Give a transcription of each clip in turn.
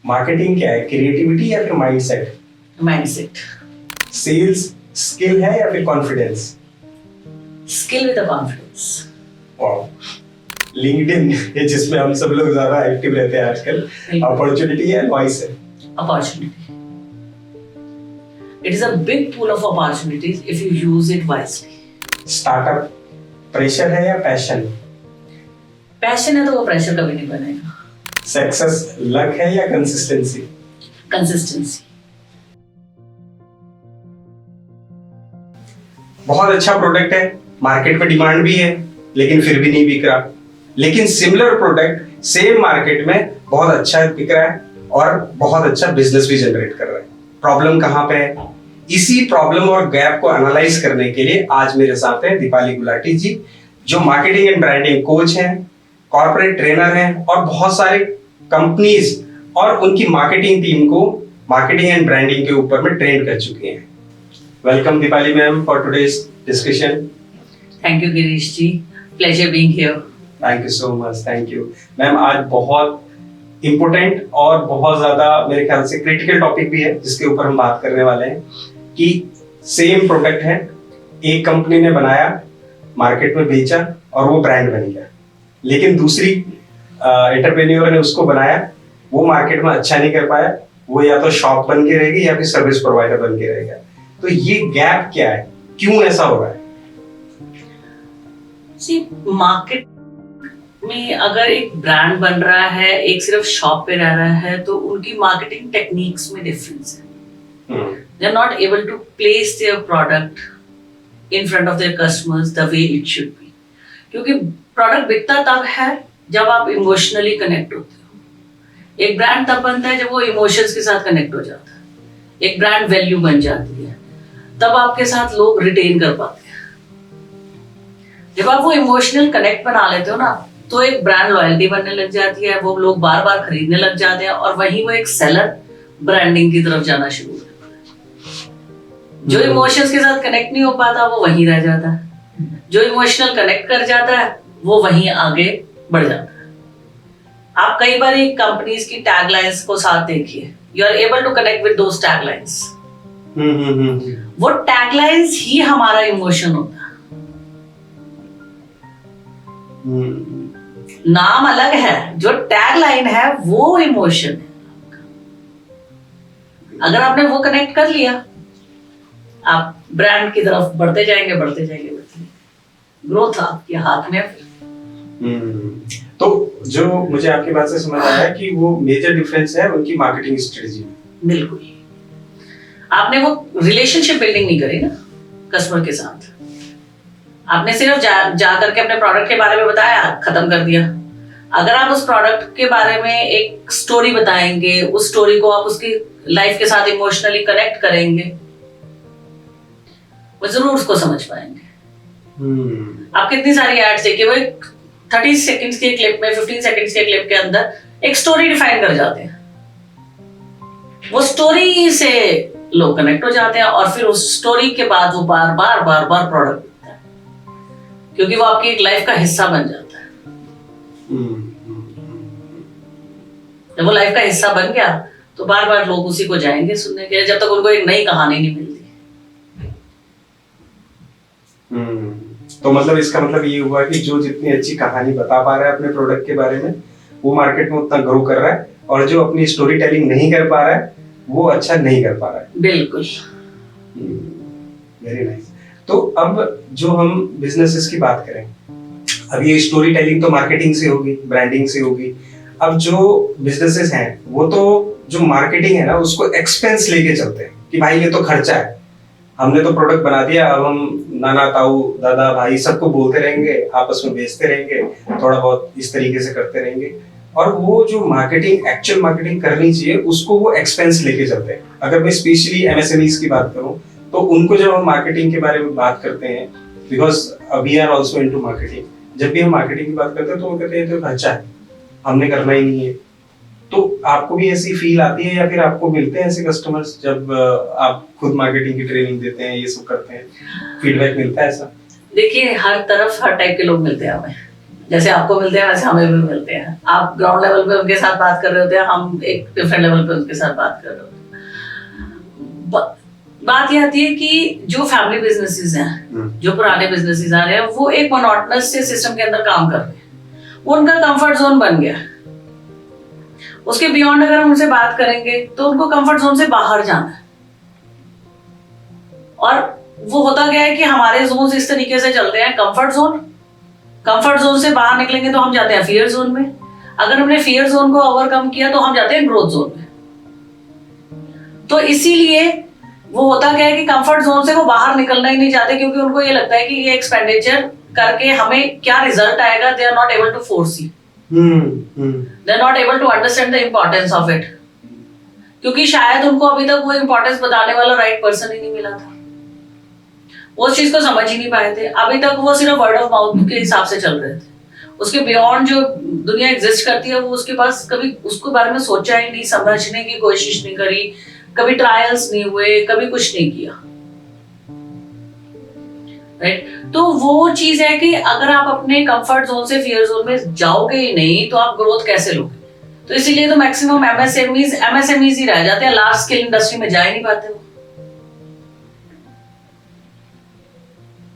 Marketing क्या है, creativity या फिर माइंडसेट? माइंडसेट। सेल्स स्किल है या फिर confidence? Skill with confidence. Wow. LinkedIn है जिसमें हम सब लोग ज्यादा एक्टिव रहते हैं आजकल, अपॉर्चुनिटी है, वॉइस है? Opportunity. It is a big pool of opportunities if you use it wisely. Startup pressure है या पैशन? पैशन है तो वो प्रेशर कभी नहीं बनेगा। सक्सेस लक है या कंसिस्टेंसी? कंसिस्टेंसी। बहुत अच्छा प्रोडक्ट है, मार्केट में डिमांड भी है, लेकिन फिर भी नहीं बिक रहा। लेकिन सिमिलर प्रोडक्ट सेम मार्केट में बहुत अच्छा बिक रहा है और बहुत अच्छा बिजनेस भी जनरेट कर रहा है। प्रॉब्लम कहाँ पे है? इसी प्रॉब्लम और गैप को एनालाइज करने के लिए आज मेरे साथ है दीपाली गुलाटी जी, जो मार्केटिंग एंड ब्रांडिंग कोच हैं, कॉर्पोरेट ट्रेनर हैं और बहुत सारे कंपनीज और उनकी मार्केटिंग टीम को मार्केटिंग एंड ब्रांडिंग के ऊपर में ट्रेन कर चुके हैं। Welcome Deepali ma'am for today's discussion. Thank you Girish ji, pleasure being here. Thank you so much, thank you ma'am. आज बहुत इम्पोर्टेंट और बहुत ज्यादा मेरे ख्याल से क्रिटिकल टॉपिक भी है जिसके ऊपर हम बात करने वाले हैं कि सेम प्रोडक्ट है, एक कंपनी ने बनाया, मार्केट में बेचा और वो ब्रांड बन गया, लेकिन दूसरी एंटरप्रेन्योर ने उसको बनाया, वो मार्केट में अच्छा नहीं कर पाया, वो या तो शॉप बन के रहेगी या फिर सर्विस प्रोवाइडर बन के रहेगा। तो ये गैप क्या है, क्यों ऐसा हो रहा है? मार्केट में अगर एक ब्रांड बन रहा है, एक सिर्फ शॉप पे रह रहा है, तो उनकी मार्केटिंग टेक्निक्स में डिफरेंस है। They are not able to place their product in front of their customers the way it should be. क्योंकि प्रोडक्ट बिकता तब है जब आप इमोशनली कनेक्ट होते हो। एक ब्रांड तब बनता है जब वो इमोशंस के साथ कनेक्ट हो जाता है, एक ब्रांड वैल्यू बन जाती है, तब आपके साथ लोग रिटेन कर पाते हैं। जब आप वो इमोशनल कनेक्ट बना लेते हो ना, तो एक ब्रांड लॉयल्टी बनने लग जाती है, वो लोग बार बार खरीदने लग जाते हैं और वहीं वो एक सेलर ब्रांडिंग की तरफ जाना शुरू करता है। जो इमोशंस के साथ कनेक्ट नहीं हो पाता वो वहीं रह जाता है, जो इमोशनल कनेक्ट कर जाता है वो वहीं आगे बढ़ जाता है। आप कई बार कंपनीज की टैगलाइंस को साथ देखिए, you are able to connect with those taglines. वो टैगलाइंस ही हमारा इमोशन होता है। नाम अलग है, जो टैगलाइन है वो इमोशन है। अगर आपने वो कनेक्ट कर लिया, आप ब्रांड की तरफ बढ़ते जाएंगे, बढ़ते जाएंगे, बढ़ते जाएंगे। ग्रोथ आपके हाथ में। तो जो मुझे आपकी बात से समझ आया कि वो मेजर डिफरेंस है उनकी मार्केटिंग स्ट्रेटजी में। बिल्कुल। आपने वो रिलेशनशिप बिल्डिंग नहीं करी ना कस्टमर के साथ। आपने सिर्फ जा करके अपने प्रोडक्ट के बारे में बताया, खत्म कर दिया। अगर आप उस प्रोडक्ट के बारे में एक स्टोरी बताएंगे, उस स्टोरी को आप उसकी लाइफ के साथ इमोशनली कनेक्ट करेंगे, वो जरूर उसको समझ पाएंगे। आप कितनी सारी एड्स देखिए, वो 30 सेकंड्स के क्लिप में, 15 सेकंड्स के क्लिप के अंदर एक स्टोरी डिफाइन कर जाते हैं। वो स्टोरी से लोग कनेक्ट हो जाते हैं और फिर उस स्टोरी के बाद वो बार बार प्रोडक्ट बिकता है, क्योंकि वो आपकी एक लाइफ का हिस्सा बन जाता है। जब वो लाइफ का हिस्सा बन गया तो बार बार लोग उसी को जाएंगे सुनने के लिए, जब तक उनको एक नई कहानी नहीं मिलती। तो मतलब इसका मतलब ये हुआ कि जो जितनी अच्छी कहानी बता पा रहा है अपने प्रोडक्ट के बारे में, वो मार्केट में उतना ग्रो कर रहा है, और जो अपनी स्टोरी टेलिंग नहीं कर पा रहा है वो अच्छा नहीं कर पा रहा है। बिल्कुल। Very nice. तो अब जो हम बिजनेसेस की बात करें, अब ये स्टोरी टेलिंग तो मार्केटिंग से होगी, ब्रांडिंग से होगी। अब जो बिजनेसेस हैं वो तो जो मार्केटिंग है ना उसको एक्सपेंस लेके चलते हैं कि भाई ये तो खर्चा है, हमने तो प्रोडक्ट बना दिया, अब हम नाना ताऊ दादा भाई सबको बोलते रहेंगे, आपस में बेचते रहेंगे, थोड़ा बहुत इस तरीके से करते रहेंगे, और वो जो मार्केटिंग एक्चुअल मार्केटिंग करनी चाहिए उसको वो एक्सपेंस लेके चलते हैं। अगर मैं स्पेशली एमएसएमईज की बात करूं तो उनको जब हम मार्केटिंग के बारे में बात करते हैं, because we are also into marketing, जब भी हम मार्केटिंग की बात करते हैं तो वो कहते हैं तो खर्चा है, हमने करना ही नहीं है। तो आपको भी ऐसी फील आती है या फिर आपको मिलते हैं ऐसे कस्टमर्स जब आप खुद मार्केटिंग की ट्रेनिंग देते हैं, ये सब करते हैं, फीडबैक मिलता है ऐसा? देखिए, हर तरफ हर टाइप के लोग मिलते हैं हमें। जैसे आपको मिलते हैं वैसे हमें भी मिलते हैं। आप ग्राउंड लेवल पे उनके साथ बात कर रहे होते हैं, हम एक डिफरेंट लेवल पे उनके साथ बात कर रहे होते हैं। बात ये आती है कि जो फैमिली बिजनेसेस हैं, जो पुराने बिजनेसेस आ रहे हैं, वो एक मोनोटोनस से सिस्टम के अंदर काम कर रहे हैं, वो उनका कंफर्ट जोन बन गया। उसके बियॉन्ड अगर हम उनसे बात करेंगे तो उनको कंफर्ट जोन से बाहर जाना है। और वो होता क्या है कि हमारे जोन इस तरीके से चलते हैं, कंफर्ट जोन से बाहर निकलेंगे तो हम जाते हैं फियर जोन में, अगर हमने फियर जोन को ओवरकम किया तो हम जाते हैं ग्रोथ जोन में। तो इसीलिए वो होता क्या है कि कंफर्ट जोन से वो बाहर निकलना ही नहीं चाहते, क्योंकि उनको ये लगता है कि ये एक्सपेंडिचर करके हमें क्या रिजल्ट आएगा, they are not able to foresee, they are not able to understand the importance of it, क्योंकि शायद उनको अभी तक वो इम्पोर्टेंस बताने वाला राइट पर्सन ही नहीं मिला था, वो उस चीज को समझ ही नहीं पाए थे। अभी तक वो सिर्फ वर्ड ऑफ माउथ के हिसाब से चल रहे थे, उसके बियॉन्ड जो दुनिया एग्जिस्ट करती है वो उसके पास कभी उसके बारे में सोचा ही नहीं, समझने की कोशिश नहीं करी, कभी ट्रायल्स नहीं हुए, कभी कुछ नहीं किया, राइट। तो वो चीज है कि अगर आप अपने कंफर्ट जोन से फियर जोन में जाओगे ही नहीं तो आप ग्रोथ कैसे लोगे। तो इसीलिए तो मैक्सिमम एमएसएमईज ही रह जाते हैं, लार्ज स्केल इंडस्ट्री में जा ही नहीं पाते वो।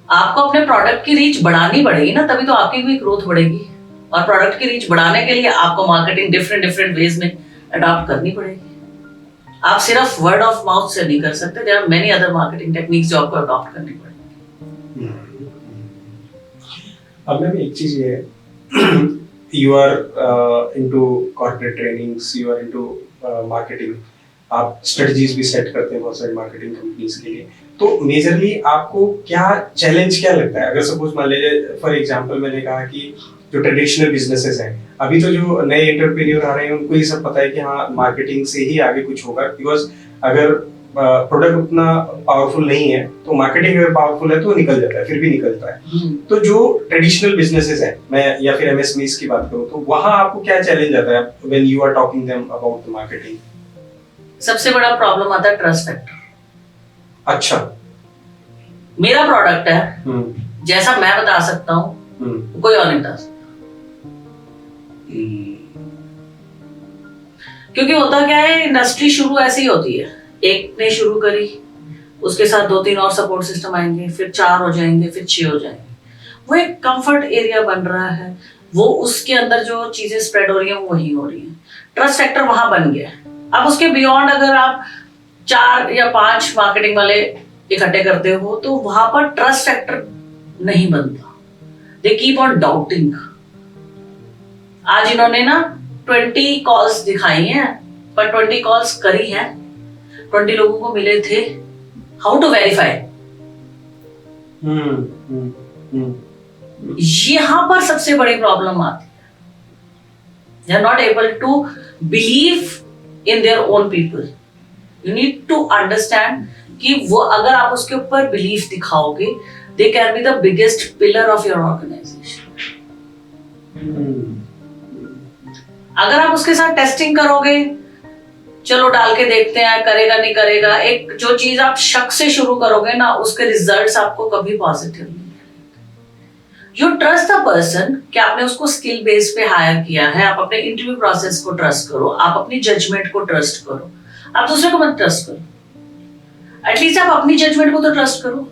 आपको अपने प्रोडक्ट की रीच बढ़ानी पड़ेगी ना, तभी तो आपकी भी ग्रोथ बढ़ेगी। और प्रोडक्ट की रीच बढ़ाने के लिए आपको मार्केटिंग डिफरेंट वेज में अडॉप्ट करनी पड़ेगी। आप सिर्फ वर्ड ऑफ माउथ से नहीं कर सकते, there are many other marketing techniques जो आपको अडॉप्ट करनी पड़ेगी। अब मैम एक चीज ये है, you are into corporate trainings, you are into marketing, आप स्ट्रेटजीज भी सेट करते हैं बहुत सारी मार्केटिंग कंपनीज के लिए। तो मेजरली आपको क्या चैलेंज क्या लगता है? अगर सपोज मान लीजिए फॉर एग्जांपल मैंने कहा कि जो ट्रेडिशनल बिजनेसेस हैं, अभी तो जो नए एंटरप्रेन्योर आ रहे हैं उनको ये सब पता है कि हाँ मार्केटिंग से ही आगे कुछ होगा, बिकॉज अगर प्रोडक्ट उतना पावरफुल नहीं है तो मार्केटिंग अगर पावरफुल है तो निकल जाता है, फिर भी निकलता है। तो जो ट्रेडिशनल बिजनेसेस हैं, मैं या फिर एमएसएमईज की बात करूं, तो वहां आपको क्या चैलेंज आता है when you are talking them about the marketing? सबसे बड़ा प्रॉब्लम आता है ट्रस्ट फैक्टर। अच्छा, मेरा प्रोडक्ट है, जैसा मैं बता सकता हूँ कोई और नहीं बता सकता। क्योंकि होता क्या है, इंडस्ट्री शुरू ऐसी ही होती है, एक ने शुरू करी, उसके साथ 2-3 और सपोर्ट सिस्टम आएंगे, फिर 4 हो जाएंगे, फिर 6 हो जाएंगे। वो एक कंफर्ट एरिया बन रहा है, वो उसके अंदर जो चीजें स्प्रेड हो रही हैं वही हो रही हैं। ट्रस्ट फैक्टर वहां बन गया है। अब उसके बियॉन्ड अगर आप 4 या 5 मार्केटिंग वाले इकट्ठे करते हो तो वहां पर ट्रस्ट फैक्टर नहीं बनता। They keep on doubting. आज इन्होंने ना 20 कॉल्स दिखाई हैं, पर 20 कॉल्स करी हैं, 20 लोगों को मिले थे, हाउ टू वेरीफाई? यहां पर सबसे बड़ी प्रॉब्लम आती है। They are not able to believe in their own people. You need to understand कि वो अगर आप उसके ऊपर बिलीफ दिखाओगे, they can be the biggest pillar of your organization. अगर आप उसके साथ टेस्टिंग करोगे, चलो डाल के देखते हैं करेगा नहीं करेगा, एक जो चीज आप शक से शुरू करोगे ना, उसके रिजल्ट्स आपको कभी पॉजिटिव नहीं। You trust the person कि आपने उसको स्किल बेस पे हायर किया है, आप अपने इंटरव्यू प्रोसेस को ट्रस्ट करो, आप अपनी जजमेंट को ट्रस्ट करो, आप दूसरे को मत ट्रस्ट करो, एटलीस्ट आप अपनी जजमेंट को तो ट्रस्ट करो।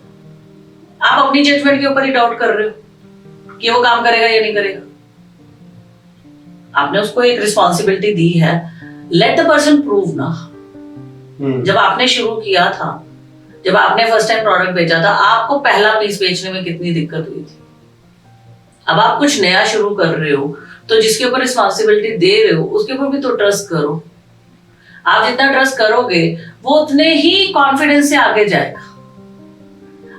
आप अपनी जजमेंट के ऊपर ही डाउट कर रहे हो कि वो काम करेगा या नहीं करेगा। आपने उसको एक रिस्पॉन्सिबिलिटी दी है, लेट द पर्सन प्रूव ना। जब आपने शुरू किया था, जब आपने फर्स्ट टाइम प्रोडक्ट बेचा था, आपको पहला पीस बेचने में कितनी दिक्कत हुई थी। अब आप कुछ नया शुरू कर रहे हो तो जिसके ऊपर रिस्पॉन्सिबिलिटी दे रहे हो उसके ऊपर भी तो ट्रस्ट करो। आप जितना ट्रस्ट करोगे वो उतने ही कॉन्फिडेंस से आगे जाएगा।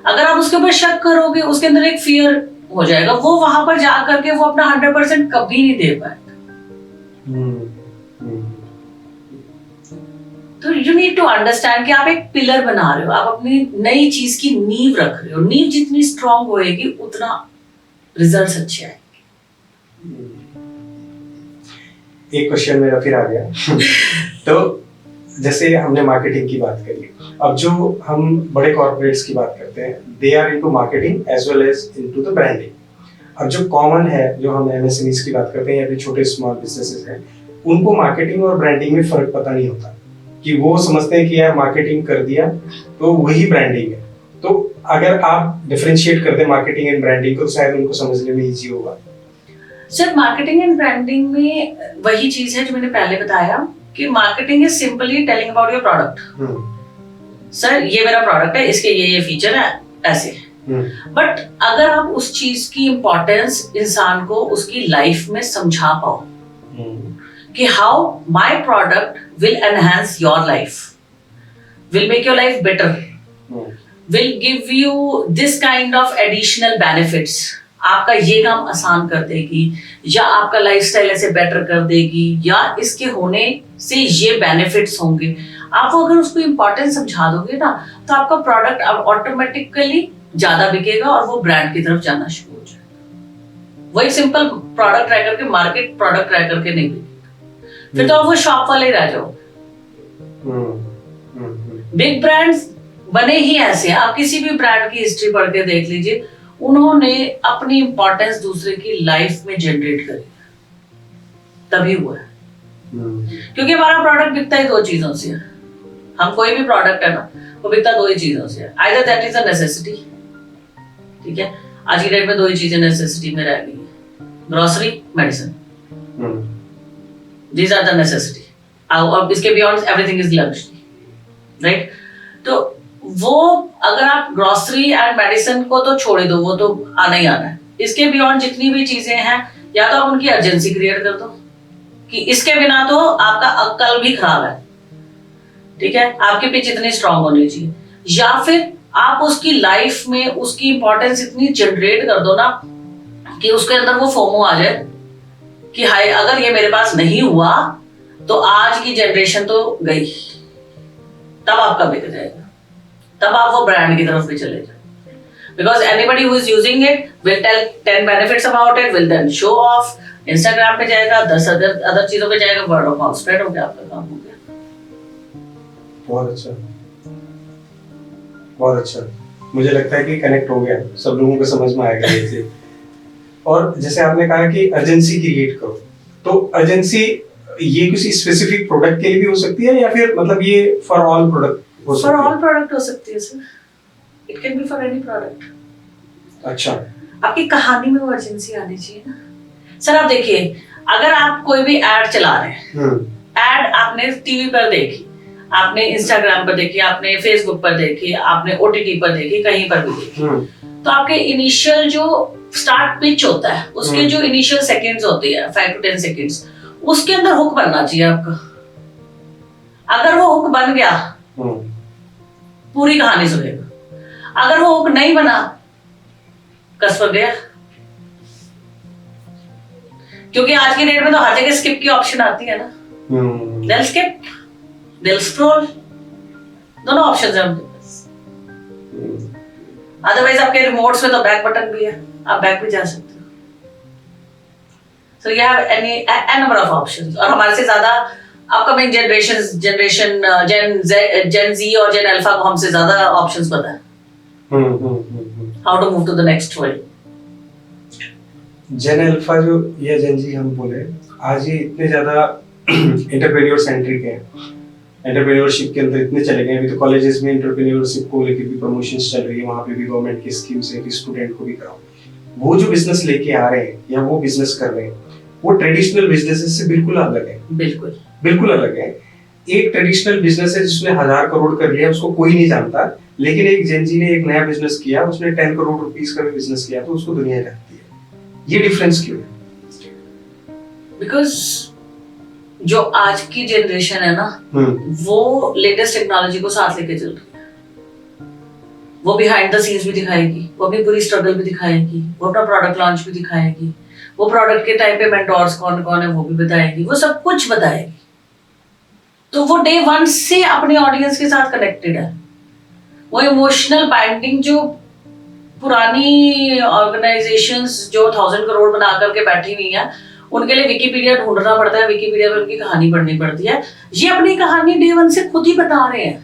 अगर आप उसके ऊपर शक करोगे, उसके अंदर एक फियर हो जाएगा, वो वहां पर जा करके वो अपना 100% कभी नहीं दे पाएगा। तो यू नीड टू अंडरस्टैंड कि आप एक पिलर बना रहे हो, आप अपनी नई चीज की नींव रख रहे हो। नींव जितनी स्ट्रांग होएगी उतना रिजल्ट्स अच्छे आएंगे। एक क्वेश्चन मेरा फिर आ गया तो जैसे हमने मार्केटिंग की बात करी, अब जो हम बड़े कॉर्पोरेट्स की बात करते हैं, they are into marketing as well as into the branding. अब जो कॉमन है, जो हम एमएसएमईज की बात करते हैं या फिर छोटे स्मॉल बिजनेसेस हैं, उनको मार्केटिंग और ब्रांडिंग में फर्क पता नहीं होता, कि वो समझते हैं कि यार मार्केटिंग कर दिया तो वही ब्रांडिंग है। तो अगर आप डिफरेंशिएट कर दें मार्केटिंग एंड ब्रांडिंग को तो शायद उनको समझने में इजी होगा। सर मार्केटिंग एंड ब्रांडिंग में वही चीज है जो मैंने पहले बताया कि marketing is simply telling about your product. Sir ये मेरा प्रोडक्ट है, इसके ये फीचर है, ऐसे। बट अगर आप उस चीज की इंपॉर्टेंस इंसान को उसकी लाइफ में समझा पाओ कि how my product will enhance your life, will make your life better, will give you this kind of additional benefits, आपका ये काम आसान कर देगी, या आपका लाइफस्टाइल ऐसे बेटर कर देगी, या इसके होने से ये बेनिफिट्स होंगे, आप वो अगर उसको इंपॉर्टेंस समझा दोगे ना, तो आपका प्रोडक्ट अब ऑटोमेटिकली ज्यादा बिकेगा और वो ब्रांड की तरफ जाना शुरू हो जाएगा। वही सिंपल प्रोडक्ट ट्राई करके, मार्केट प्रोडक्ट ट्राई करके नहीं बिकेगा, फिर तो आप वो शॉप वाले ही रह जाओ। बिग ब्रांड्स बने ही ऐसे हैं, आप किसी भी ब्रांड की हिस्ट्री पढ़ के देख लीजिए, उन्होंने अपनी इंपॉर्टेंस दूसरे की लाइफ में जनरेट करी, तभी हुआ है। क्योंकि हमारा प्रोडक्ट बिकता ही दो चीजों से है, हम कोई भी प्रोडक्ट है ना वो बिकता दो ही चीजों से है, either that is a necessity, ठीक है, आज की डेट में दो ही चीजें नेसेसिटी में रह गई है, grocery, medicine, these are the necessity. अब इसके beyond everything is luxury, right? तो वो अगर आप ग्रोसरी एंड मेडिसिन को तो छोड़ दो, वो तो आना ही आना है, इसके बियॉन्ड जितनी भी चीजें हैं, या तो आप उनकी अर्जेंसी क्रिएट कर दो कि इसके बिना तो आपका अक्ल भी खराब है, ठीक है, आपकी पिच इतनी स्ट्रांग होनी चाहिए, या फिर आप उसकी लाइफ में उसकी इंपॉर्टेंस इतनी जनरेट कर दो ना कि उसके अंदर वो फोमो आ जाए कि हाय अगर ये मेरे पास नहीं हुआ तो आज की जनरेशन तो गई, तब आपका बिक जाएगा, तब आप वो ब्रांड की तरफ भी चले जाए। Because anybody who is using it will tell 10 benefits about it, will then show off, Instagram पे जाएगा, 10 अदर चीजों पे जाएगा, word of mouth spread हो गया, आपका काम हो गया। बहुत अच्छा, बहुत अच्छा, मुझे लगता है कि कनेक्ट हो गया, सब लोगों को समझ में आएगा ये चीज। और जैसे आपने कहा कि अर्जेंसी क्रिएट करो, तो अर्जेंसी ये किसी स्पेसिफिक प्रोडक्ट के लिए भी हो सकती है या फिर मतलब ये फॉर ऑल प्रोडक्ट हो सकती है? फॉर ऑल प्रोडक्ट हो सकती है sir, it can be for any product. अच्छा, आपकी कहानी में वो अर्जेंसी आनी चाहिए ना। सर आप देखिए, अगर आप कोई भी एड चला रहे हैं, एड आपने टीवी पर देखी, आपने इंस्टाग्राम पर देखी, आपने फेसबुक पर देखी, आपने ओटीटी पर देखी, कहीं पर भी देखी, तो आपके इनिशियल जो स्टार्ट पिच होता है, उसके जो इनिशियल सेकंड्स होती है 5 to 10 सेकंड्स, उसके अंदर हुक बनना चाहिए आपका। अगर वो हुक बन गया पूरी कहानी सुनेगा, अगर वो हुक नहीं बना कस पर गया। क्योंकि आज की डेट में तो हर जगह स्किप की ऑप्शन आती है ना, they'll skip, they'll scroll, दोनों ऑप्शंस हैं उनके पास। अदरवाइज आपके रिमोट्स में तो बैक बटन भी है, आप बैक भी जा सकते हो। So you have a number of options, और हमारे से ज्यादा अपकमिंग जनरेशन जेन जी और जेन अल्फा को हमसे ज्यादा ऑप्शंस पता है how to move to the next world. Gen Alpha जो या जेन जी हम बोले, आज ये इतने ज्यादा एंटरप्रेन्योर सेंट्रिक है, एंटरप्रेन्योरशिप के अंदर इतने चले गए। अभी तो कॉलेजेस में एंटरप्रेन्योरशिप को लेकर भी प्रमोशंस चल रही है, वहाँ पे भी गवर्नमेंट की स्कीम्स है कि स्टूडेंट को भी कराओ। वो जो बिजनेस लेके आ रहे हैं या वो बिजनेस कर रहे हैं, वो ट्रेडिशनल बिजनेसेस से बिल्कुल अलग है, बिल्कुल अलग है। एक ट्रेडिशनल बिजनेस है जिसने 1000 करोड़ कर लिया, उसको कोई नहीं जानता, लेकिन एक जेन जी ने एक नया बिजनेस किया, उसने 10 करोड़ रुपीस का भी बिजनेस किया तो उसको दुनिया जानती है। ये डिफरेंस क्यों है? बिकॉज जो आज की जनरेशन है ना, वो लेटेस्ट टेक्नोलॉजी को साथ लेके चल रही है। वो बिहाइंड द सीन्स भी दिखाएगी, वो अपनी पूरी स्ट्रगल भी दिखाएगी, वो अपना प्रोडक्ट लॉन्च भी दिखाएगी, वो प्रोडक्ट के टाइम पे मेंटोर्स कौन कौन है वो भी बताएगी, वो सब कुछ बताएगी। तो वो डे 1 से अपने ऑडियंस के साथ कनेक्टेड है। वो इमोशनल बाइंडिंग जो पुरानी ऑर्गेनाइजेशंस जो 1000 करोड़ बना करके बैठी हुई है, उनके लिए विकिपीडिया ढूंढना पड़ता है, विकिपीडिया पे उनकी कहानी पढ़नी पड़ती है। ये अपनी कहानी डे 1 से खुद ही बता रहे हैं।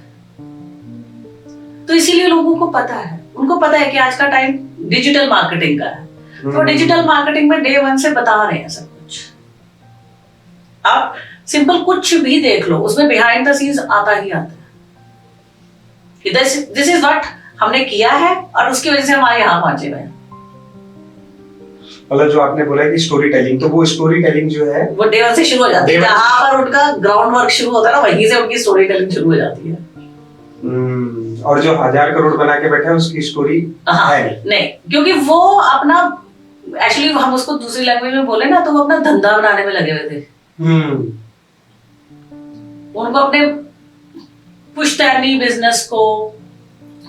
तो इसीलिए लोगों को पता है, उनको पता है कि आज का टाइम डिजिटल मार्केटिंग का है। तो डिजिटल मार्केटिंग में डे वन से बता रहे हैं सब कुछ। आप सिंपल कुछ भी देख लो, उसमें बिहाइंड द सीन्स आता ही आता है। दिस इज व्हाट हमने किया है और उसकी वजह से हमारे यहाँ पहुंचे हुए हैं। मतलब जो आपने बोला कि स्टोरी टेलिंग, तो वो स्टोरी टेलिंग जो है वो डे वन से शुरू हो जाती है। जहाँ पर उनका ग्राउंड वर्क शुरू होता है ना, वहीं से उनकी स्टोरी टेलिंग शुरू हो जाती है। और जो 1000 करोड़ बना के बैठा है उसकी स्टोरी है नहीं, क्योंकि वो अपना एक्चुअली हम उसको दूसरी लैंग्वेज में बोले ना तो वो अपना धंधा बनाने में लगे हुए थे। उनको अपने पुश्तैनी बिजनेस को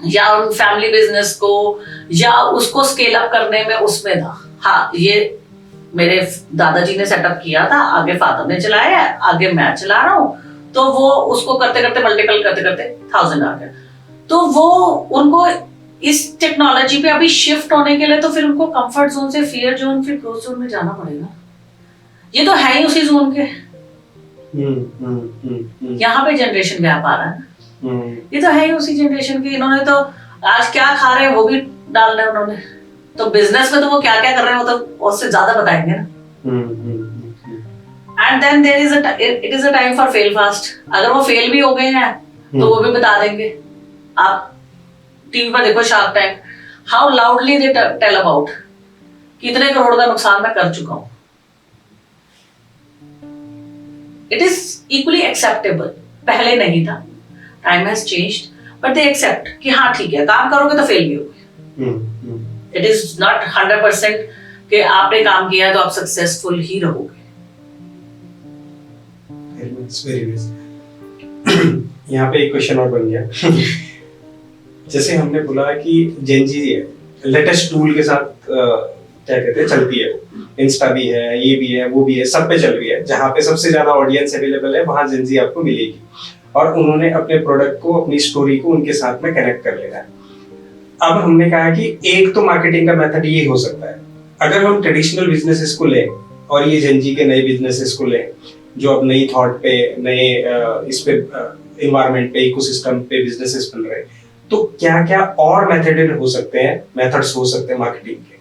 या उन फैमिली बिजनेस को या उसको स्केल अप करने में उसमें था। हाँ, ये मेरे दादाजी ने सेटअप किया था, आगे फादर ने चलाया है, आगे मैं चला रहा हूँ, तो वो उसको करते करते मल्टीपल करते करते 1000 आ गया। तो वो उनको इस टेक्नोलॉजी पे अभी शिफ्ट होने के लिए तो फिर उनको कंफर्ट जोन से फियर जोन फिर ग्रोथ जोन में जाना पड़ेगा। ये तो है ही उसी जोन के। यहाँ पे जनरेशन गैप आ रहा है। ये तो है ही उसी जनरेशन के। इन्होंने तो आज क्या खा रहे हैं वो भी डालना है उन्होंने, तो बिजनेस में तो वो क्या क्या कर रहे हैं वो तो उससे ज्यादा बताएंगे ना। And then there is it is a time for fail fast. अगर वो फेल भी हो गए हैं तो वो भी बता देंगे। आप टीवी पर देखो Shark Tank, how loudly they tell about कितने करोड़ का नुकसान मैं कर चुका हूं। It is equally acceptable. पहले नहीं था, time has changed, but they accept कि हाँ ठीक है, काम करोगे तो फेल भी होगे। इट इज नॉट 100% कि आपने काम किया तो आप सक्सेसफुल ही रहोगे। यहाँ पे एक क्वेश्चन और बन गया। जैसे हमने बोला कि जेन जी लेटेस्ट टूल के साथ क्या कहते हैं चलती है, इंस्टा भी है, ये भी है, वो भी है, सब पे चल रही है। जहाँ पे सबसे ज्यादा ऑडियंस अवेलेबल है वहां जेन जी आपको मिलेगी, और उन्होंने अपने प्रोडक्ट को, अपनी स्टोरी को उनके साथ में कनेक्ट कर लेना है। अब हमने कहा कि एक तो मार्केटिंग का मेथड ये हो सकता है, अगर हम ट्रेडिशनल बिजनेसेस को लें और ये जेन जी के नए बिजनेसेस को लें जो अब नई थॉट पे, नए इस पे एनवायरनमेंट पे, इकोसिस्टम पे बिजनेसेस बन रहे हैं, तो क्या क्या और मेथड्स हो सकते हैं मार्केटिंग के?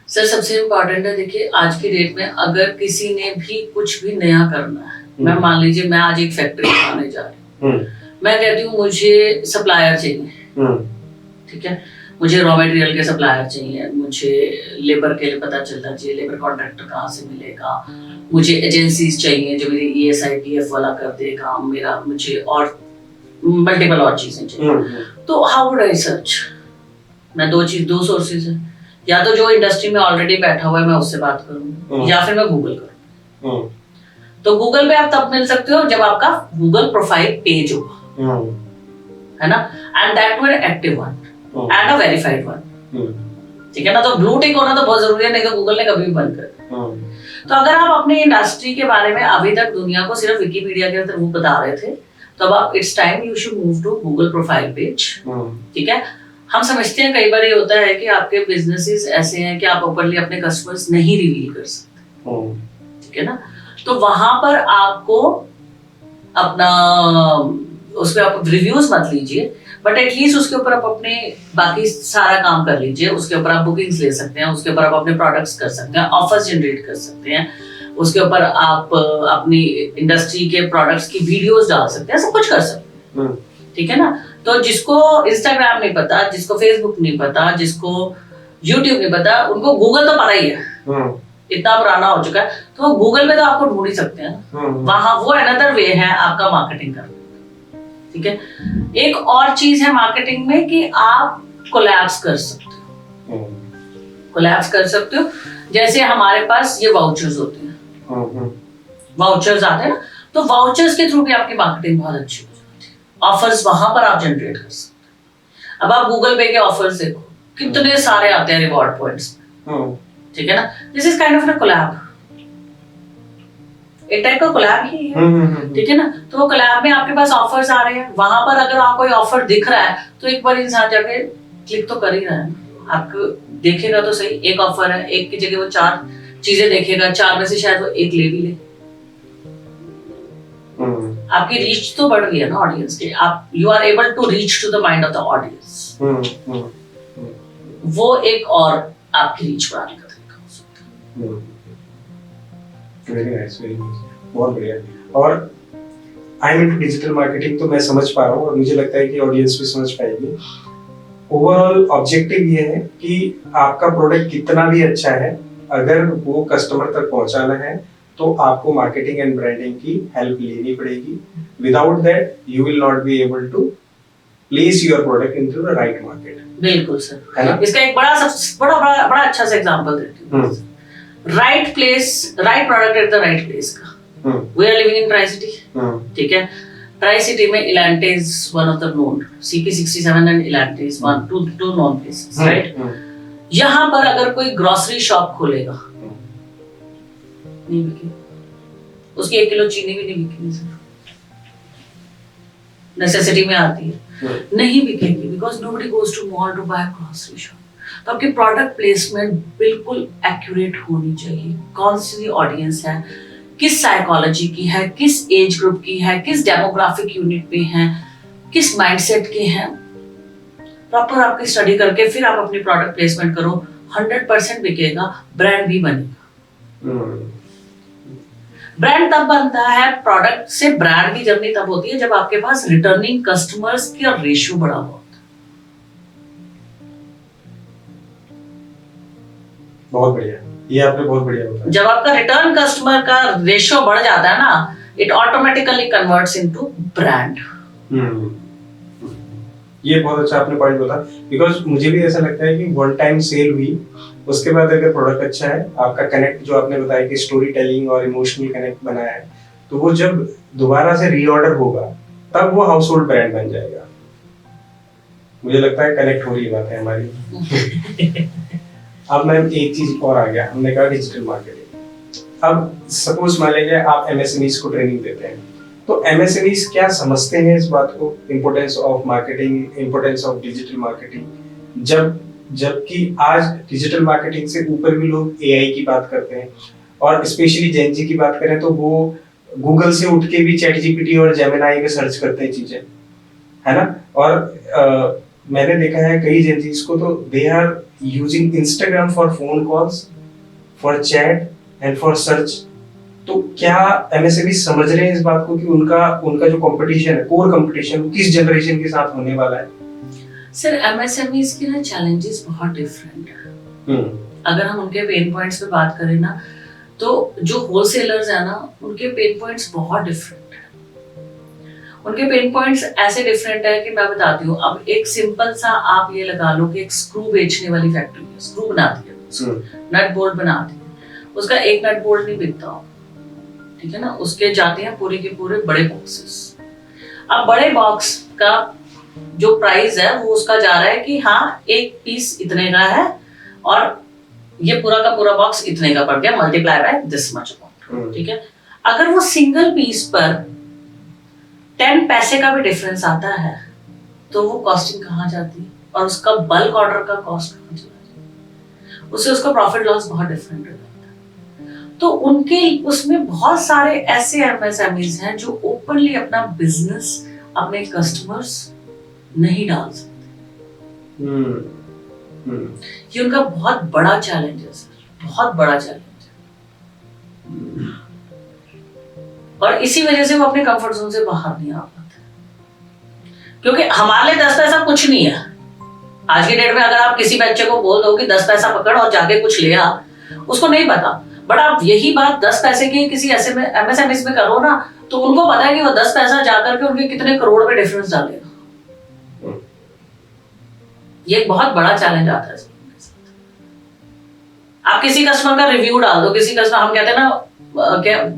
सर सबसे इम्पोर्टेंट है, देखिए आज की डेट में अगर किसी ने भी कुछ भी नया करना है, मैं मान लीजिए मैं आज एक फैक्ट्री बनाने जा रही हूँ, मैं कहती हूँ मुझे सप्लायर चाहिए, ठीक है, मुझे रॉ मटेरियल के सप्लायर चाहिए, मुझे लेबर के लिए पता चलना चाहिए लेबर कॉन्ट्रैक्टर कहाँ से मिलेगा, मुझे एजेंसीज चाहिए जो मेरी ESIPF वाला कर दे काम मेरा, मुझे और मल्टीपल और चीजें चाहिए। तो हाउ वुड आई सर्च? मैं दो सोर्सेज है, या तो जो इंडस्ट्री में ऑलरेडी बैठा हुआ है मैं उससे बात करूँ, या फिर मैं गूगल करूँ। तो गूगल पे आप तब मिल सकते हो जब आपका गूगल प्रोफाइल पेज होगा, है ना, and that one active one and a verified one, ठीक है ना। तो ब्लू टिक होना तो बहुत जरूरी है, नहीं तो गूगल ने कभी भी बंद कर दिया। तो अगर आप अपनी इंडस्ट्री के बारे में अभी तक दुनिया को सिर्फ विकिपीडिया के थ्रू बता रहे थे, तो अब आप it's time you should move to Google profile page, ठीक है। हम समझते हैं कई बार ये होता है कि आपके बिजनेसेस ऐसे हैं कि आप ओपनली अपने कस्टमर्स नहीं रिवील कर सकते, ठीक है ना। तो वहां पर आपको अपना उस पे आप रिव्यूज मत लीजिए, बट एटलीस्ट उसके ऊपर आप अपने बाकी सारा काम कर लीजिए। उसके ऊपर आप बुकिंग्स ले सकते हैं, उसके ऊपर आप अपने प्रोडक्ट्स कर सकते हैं, ऑफर्स जनरेट कर सकते हैं, उसके ऊपर आप अपनी इंडस्ट्री के प्रोडक्ट्स की वीडियोस डाल सकते हैं, सब कुछ कर सकते हैं, ठीक है ना। तो जिसको इंस्टाग्राम नहीं पता, जिसको फेसबुक नहीं पता, जिसको यूट्यूब नहीं पता, उनको गूगल तो पता ही है, इतना पुराना हो चुका है, तो वो गूगल पे तो आपको ढूंढ ही सकते हैं ना। वहां वो अनदर वे है आपका मार्केटिंग करने, ठीक है। एक और चीज है मार्केटिंग में कि आप कोलैब्स कर सकते हो, कोलैब्स कर सकते हो। जैसे हमारे पास ये वाउचर्स होते हैं, वाउचर्स आते हैं ना, तो वाउचर्स के थ्रू भी आपकी मार्केटिंग बहुत अच्छी हो जाती है। ऑफर्स वहां पर आप जनरेट कर सकते हैं। अब आप गूगल पे के ऑफर्स देखो, कितने सारे आते हैं रिवॉर्ड पॉइंट्स में, ठीक है ना। This is kind of a collab, एक टाइप का कोलैब ही है, ठीक है ना। तो वो कोलैब में आपके पास ऑफर्स आ रहे हैं, वहां पर अगर आपको कोई ऑफर दिख रहा है तो एक बार इंसान जाके क्लिक तो कर ही रहा है, आपको देखेगा तो सही। एक ऑफर है, एक की जगह वो 4 चीजें देखेगा, 4 में से शायद वो एक ले भी ले। आपकी रीच तो बढ़ रही है ना ऑडियंस की, आप you are able to reach to the mind of the audience. वो एक और आपकी रीच बढ़ाने का तरीका हो सकता है। वेरी नाइस, वेरी नाइस, बहुत बढ़िया। और I am into digital marketing, तो मैं समझ पा रहा हूँ और मुझे लगता है कि ऑडियंस भी समझ पाएगी। ओवरऑल ऑब्जेक्टिव ये है कि आपका प्रोडक्ट कितना भी अच्छा है, अगर वो कस्टमर तक पहुंचाना है तो आपको मार्केटिंग एंड ब्रांडिंग की हेल्प लेनी पड़ेगी। Without that you will not be able to place your product into the right market. बिल्कुल सर, है ना? इसका एक बड़ा अच्छा सा एग्जांपल देती हूँ। Right place, right product at the right place का। We are living in Tri-City, ठीक है? Tri-City में Elante is one of the known, CP67 and Elante is two known places, right? यहाँ पर अगर कोई ग्रोसरी शॉप खोलेगा, नहीं बिकेगी, उसकी 1 किलो चीनी भी नहीं बिकेगी सर, नेसेसिटी में आती है, नहीं बिकेगी, because nobody goes to mall to buy grocery shop। तो आपकी प्रोडक्ट प्लेसमेंट बिल्कुल एक्यूरेट होनी चाहिए। कौन सी ऑडियंस है, किस साइकोलॉजी की है, किस एज ग्रुप की है, किस डेमोग्राफिक यूनिट पे हैं, किस माइंडसेट के हैं, प्रॉपर आपकी स्टडी करके फिर आप अपनी प्रोडक्ट प्लेसमेंट करो, 100% बिकेगा, ब्रांड भी बनेगा। ब्रांड तब बनता है, प्रोडक्ट से ब्रांड की जर्नी तब होती है जब आपके पास रिटर्निंग कस्टमर्स का रेशियो बड़ा होता है। बहुत बढ़िया, ये आपने बहुत बढ़िया बताया। जब आपका रिटर्न कस्टमर का रेशियो बढ़ जाता है ना, it automatically converts into brand. ये बहुत अच्छा आपने पॉइंट बताया, बिकॉज मुझे भी ऐसा लगता है कि वन टाइम सेल हुई, उसके बाद अगर प्रोडक्ट अच्छा है, आपका कनेक्ट जो आपने बताया कि स्टोरी टेलिंग और इमोशनल कनेक्ट बनाया है, तो वो जब दोबारा से रीऑर्डर होगा तब वो हाउस होल्ड ब्रांड बन जाएगा। मुझे लगता है कनेक्ट हो रही बात है हमारी। अब मैम एक चीज और आ गया, हमने कहा डिजिटल मार्केटिंग। अब सपोज मान लीजिए आप एमएसएमईज को ट्रेनिंग देते हैं, तो एमएसएमईज क्या समझते हैं इस बात को, importance of marketing, importance of digital marketing, जबकि आज डिजिटल मार्केटिंग से ऊपर भी लोग एआई की बात करते हैं, और स्पेशली जेन जी की बात करें तो वो गूगल से उठ के भी चैट जीपीटी और जेमिनाई में सर्च करते हैं चीजें, है ना? और मैंने देखा है कई जेन जीज को, तो they are using Instagram for phone calls, for chat and for search. तो क्या एमएसएमई समझ रहे हैं इस बात को कि उनका जो कंपटीशन है, कोर कंपटीशन किस जनरेशन के साथ होने वाला है? सर एमएसएमईज के ना चैलेंजेस बहुत डिफरेंट है। अगर हम उनके पेन पॉइंट्स पे बात करें ना, तो जो होलसेलर्स है ना, उनके पेन पॉइंट्स बहुत डिफरेंट है। उनके पेन पॉइंट्स ऐसे डिफरेंट है कि मैं बताती हूँ। अब एक सिंपल सा आप ये लगा लो कि एक स्क्रू बेचने वाली फैक्ट्री है, स्क्रू बनाती है, नट बोल्ट बनाती है, उसका एक नट बोल्ट नहीं बिकता, ठीक है ना? उसके जाते हैं पूरे के पूरे बड़े बॉक्सेस। अब बड़े बॉक्स का जो प्राइस है वो उसका जा रहा है कि हाँ एक पीस इतने का है और ये पूरा का पूरा बॉक्स इतने का पड़ गया, multiply by this much amount, ठीक है? अगर वो सिंगल पीस पर 10 पैसे का भी डिफरेंस आता है तो वो कॉस्टिंग कहाँ जाती है, और उसका बल्क ऑर्डर का कॉस्ट कहाँ चला जाता है, उससे उसका प्रॉफिट लॉस बहुत डिफरेंट हो जाता है। तो उनके उसमें बहुत सारे ऐसे एमएसएमईज हैं जो ओपनली अपना बिजनेस अपने कस्टमर्स नहीं डाल सकते। ये उनका बहुत बड़ा चैलेंज है सर, बहुत बड़ा चैलेंज है, और इसी वजह से वो अपने कंफर्ट जोन से बाहर नहीं आ पाते, क्योंकि हमारे लिए 10 पैसा कुछ नहीं है। आज के डेट में अगर आप किसी बच्चे को बोल दो कि 10 पैसा पकड़ और जाके कुछ ले आ, उसको नहीं पता। बट आप यही बात 10 पैसे की किसी ऐसे में एमएसएमई में करो ना, तो उनको पता है कि वो 10 पैसा जाकर के उनके कितने करोड़ पे डिफरेंस डालेगा। ये एक बहुत बड़ा चैलेंज आता है। आप किसी कस्टमर का रिव्यू डाल दो, किसी कस्टमर, हम कहते हैं ना,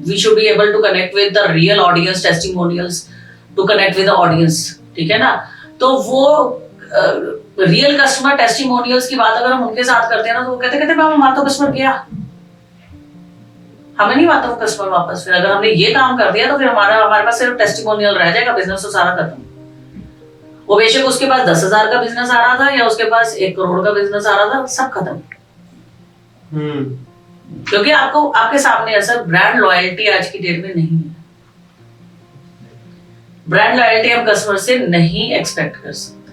we should be able to connect with the real audience testimonials to connect with the audience, ठीक है ना? तो वो रियल कस्टमर टेस्टिमोनियल्स की बात अगर हम उनके साथ करते हैं ना, तो वो कहते मैम हमारा तो कस्टमर गया, हमें नहीं आता वो कस्टमर वापस। फिर अगर हमने ये काम कर दिया तो फिर हमारे पास सिर्फ टेस्टिमोनियल रह जाएगा, बिजनेस तो सारा खत्म। वो बेशक उसके पास 10,000 का बिजनेस आ रहा था या उसके पास 1 करोड़ का बिजनेस आ रहा था, सब खत्म। क्योंकि आपको आपके सामने सर ब्रांड लॉयल्टी आज की डेट में नहीं है। ब्रांड लॉयल्टी हम कस्टमर से नहीं एक्सपेक्ट कर सकते,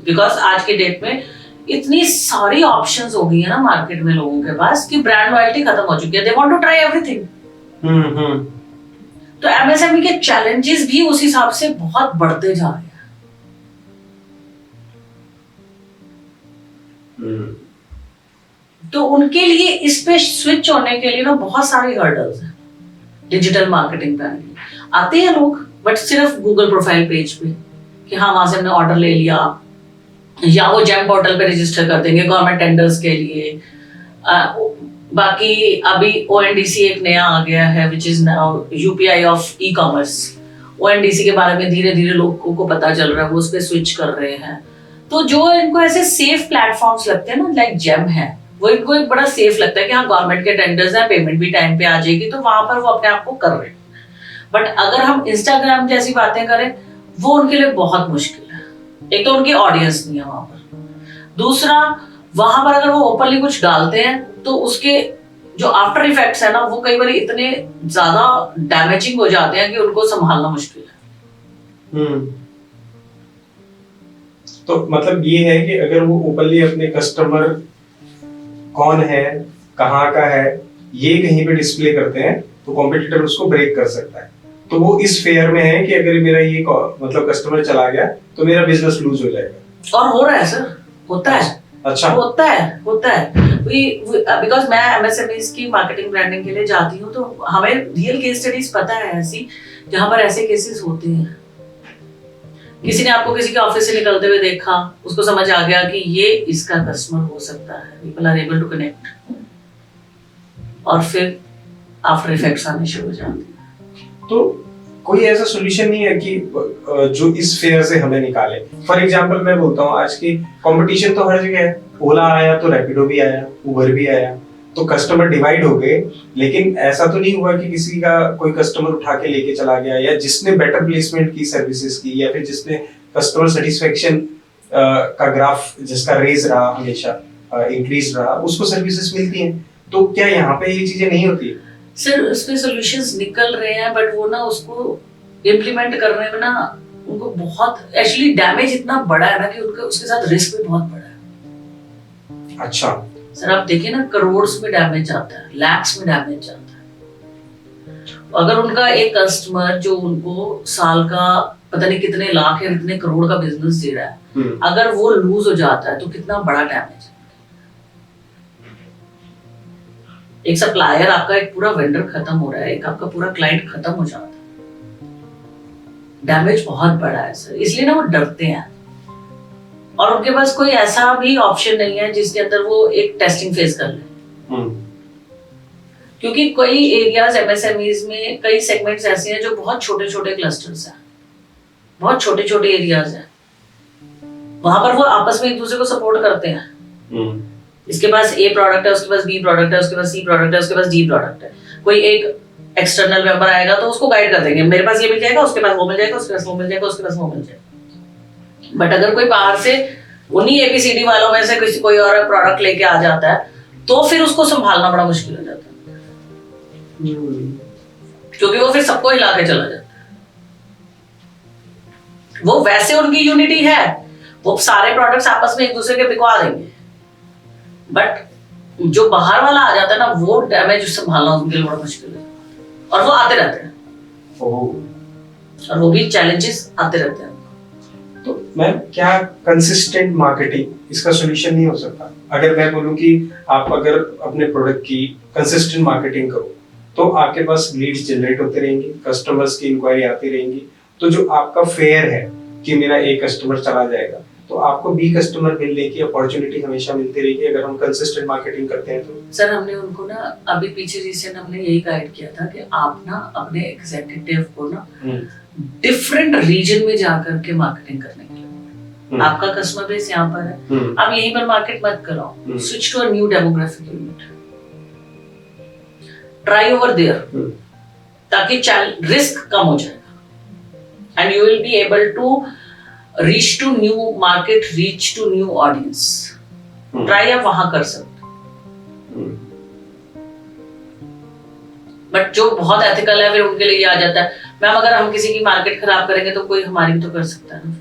बिकॉज आज की डेट में इतनी सारी ऑप्शंस हो गई है ना मार्केट में लोगों के पास कि ब्रांड लॉयल्टी खत्म हो चुकी है, they want to try everything. तो एमएसएमई के चैलेंजेस भी उस हिसाब से बहुत बढ़ते जा रहे हैं। तो उनके लिए इस पे स्विच होने के लिए ना बहुत सारी हर्डल्स हैं डिजिटल मार्केटिंग पे। आते हैं लोग बट सिर्फ गूगल प्रोफाइल पेज पे कि हाँ वहां से हमने ऑर्डर ले लिया, या वो जेम पोर्टल पे रजिस्टर कर देंगे गवर्नमेंट टेंडर्स के लिए। बाकी अभी ओएनडीसी एक नया आ गया है which is now UPI of e commerce. ONDC के बारे में धीरे धीरे लोगों को पता चल रहा है, वो उस पर स्विच कर रहे हैं। तो जो इनको ऐसे सेफ प्लेटफॉर्म्स लगते हैं ना, लाइक जेम है, वो इनको एक बड़ा सेफ लगता है कि हाँ गवर्नमेंट के टेंडर्स हैं, पेमेंट भी टाइम पे आ जाएगी, तो वहां पर वो अपने आप को कर रहे हैं। बट अगर हम इंस्टाग्राम जैसी बातें करें, वो उनके लिए बहुत मुश्किल है। एक तो उनकी ऑडियंस नहीं है वहां पर, दूसरा वहां पर अगर वो ओपनली कुछ डालते हैं तो उसके जो आफ्टर इफेक्ट्स है ना, वो कई बार इतने ज्यादा डैमेजिंग हो जाते हैं कि उनको संभालना मुश्किल है। तो मतलब ये है कि अगर वो ओपनली अपने कस्टमर कौन है, कहाँ का है, ये कहीं पे डिस्प्ले करते हैं तो कॉम्पिटिटर उसको ब्रेक कर सकता है। तो वो इस फेयर में है कि अगर मेरा ये मतलब कस्टमर चला गया तो मेरा बिजनेस लूज हो जाएगा। और हो रहा है सर, होता है। अच्छा, होता है। बिकॉज मैं एमएसएमईज की मार्केटिंग ब्रांडिंग के लिए जाती हूँ, तो हमें रियल केस स्टडीज पता है ऐसी जहां पर ऐसे केसेस होते हैं। किसी ने आपको किसी के ऑफिस से निकलते हुए देखा, उसको समझ आ गया कि ये इसका कस्टमर हो सकता है, people are able to connect, और फिर आफ्टर इफेक्ट्स आने शुरू हो जाते हैं। तो कोई ऐसा सॉल्यूशन नहीं है कि जो इस फेयर से हमें निकाले। फॉर एग्जांपल मैं बोलता हूँ, आज की कंपटीशन तो हर जगह है। ओला आया तो रैपिडो भी आया, उबर भी आया, तो कस्टमर डिवाइड हो गए। लेकिन ऐसा तो नहीं हुआ कि किसी का कोई कस्टमर उठा के लेके चला गया, या जिसने बेटर प्लेसमेंट की सर्विसेज की, या फिर जिसने कस्टमर सेटिस्फेक्शन का ग्राफ जिसका रेज रहा, हमेशा इंक्रीज रहा, उसको सर्विसेज मिलती हैं। तो क्या यहाँ पे ये चीजें नहीं होती? सर उसमें सॉल्यूशंस निकल रहे हैं, बट वो ना उसको इम्प्लीमेंट करने में ना उनको बहुत एक्चुअली डैमेज इतना बड़ा है ना कि उनका उसके साथ रिस्क भी बहुत बड़ा है। अच्छा सर आप देखिए ना, करोड़ में डैमेज आता है, लैक्स में डैमेज आता है। अगर उनका एक कस्टमर जो उनको साल का पता नहीं कितने लाख या कितने करोड़ का बिजनेस दे रहा है, अगर वो लूज हो जाता है तो कितना बड़ा डैमेज है। एक सप्लायर आपका, एक पूरा वेंडर खत्म हो रहा है, एक आपका पूरा क्लाइंट खत्म हो जाता है। डैमेज बहुत बड़ा है सर, इसलिए ना वो डरते हैं, और उनके पास कोई ऐसा भी ऑप्शन नहीं है जिसके अंदर वो एक टेस्टिंग फेज कर ले। क्योंकि कई एरियाज एमएसएमईज में कई सेगमेंट्स ऐसे हैं जो बहुत छोटे छोटे क्लस्टर्स हैं, बहुत छोटे छोटे एरियाज हैं, वहां पर वो आपस में एक दूसरे को सपोर्ट करते हैं। इसके पास ए प्रोडक्ट है, उसके पास बी प्रोडक्ट है, उसके पास सी प्रोडक्ट है, उसके पास डी प्रोडक्ट है। कोई एक एक्सटर्नल मेंबर आएगा तो उसको गाइड कर देंगे, मेरे पास ये मिल जाएगा, उसके पास वो मिल जाएगा, उसके पास वो मिल जाएगा, उसके पास वो मिल जाएगा। बट अगर कोई बाहर से उन्हीं एबीसीडी वालों में से किसी कोई और प्रोडक्ट लेके आ जाता है तो फिर उसको संभालना बड़ा मुश्किल हो जाता है, क्योंकि वो फिर सबको हिला के चला जाता है। वो वैसे उनकी यूनिटी है, वो सारे प्रोडक्ट्स आपस में एक दूसरे के बिकवा देंगे, बट जो बाहर वाला आ जाता है ना, वो डैमेज संभालना उनके लिए बड़ा मुश्किल है, और वो आते रहते हैं। और वो भी चैलेंजेस आते रहते हैं। तो मैम क्या कंसिस्टेंट मार्केटिंग इसका सॉल्यूशन नहीं हो सकता? अगर मैं बोलूं कि आप अगर अपने प्रोडक्ट की कंसिस्टेंट मार्केटिंग करो तो आपके पास लीड्स जनरेट होते रहेंगे, कस्टमर्स की इंक्वायरी आती रहेंगी, तो जो आपका फेयर है कि मेरा ए कस्टमर चला जाएगा तो आपको बी कस्टमर मिलने की अपॉर्चुनिटी हमेशा मिलती रहेगी अगर हम कंसिस्टेंट मार्केटिंग करते हैं तो। सर हमने उनको ना अभी पीछे रिसेंट हमने यही गाइड किया था कि आप ना अपने एग्जीक्यूटिव को ना डिफरेंट रीजन में जाकर के मार्केटिंग करने के लिए, आपका कस्टमर बेस यहाँ पर है, आप यहीं पर मार्केट मत कराओ, switch to a new demographic unit, try over there, ताकि रिस्क कम हो जाएगा and you will be able to reach to new market, reach to new audience. Try आप वहां कर सकते। बट जो बहुत एथिकल है फिर उनके लिए आ जाता है, मैम अगर हम किसी की मार्केट खराब करेंगे तो कोई हमारी भी तो कर सकता है ना।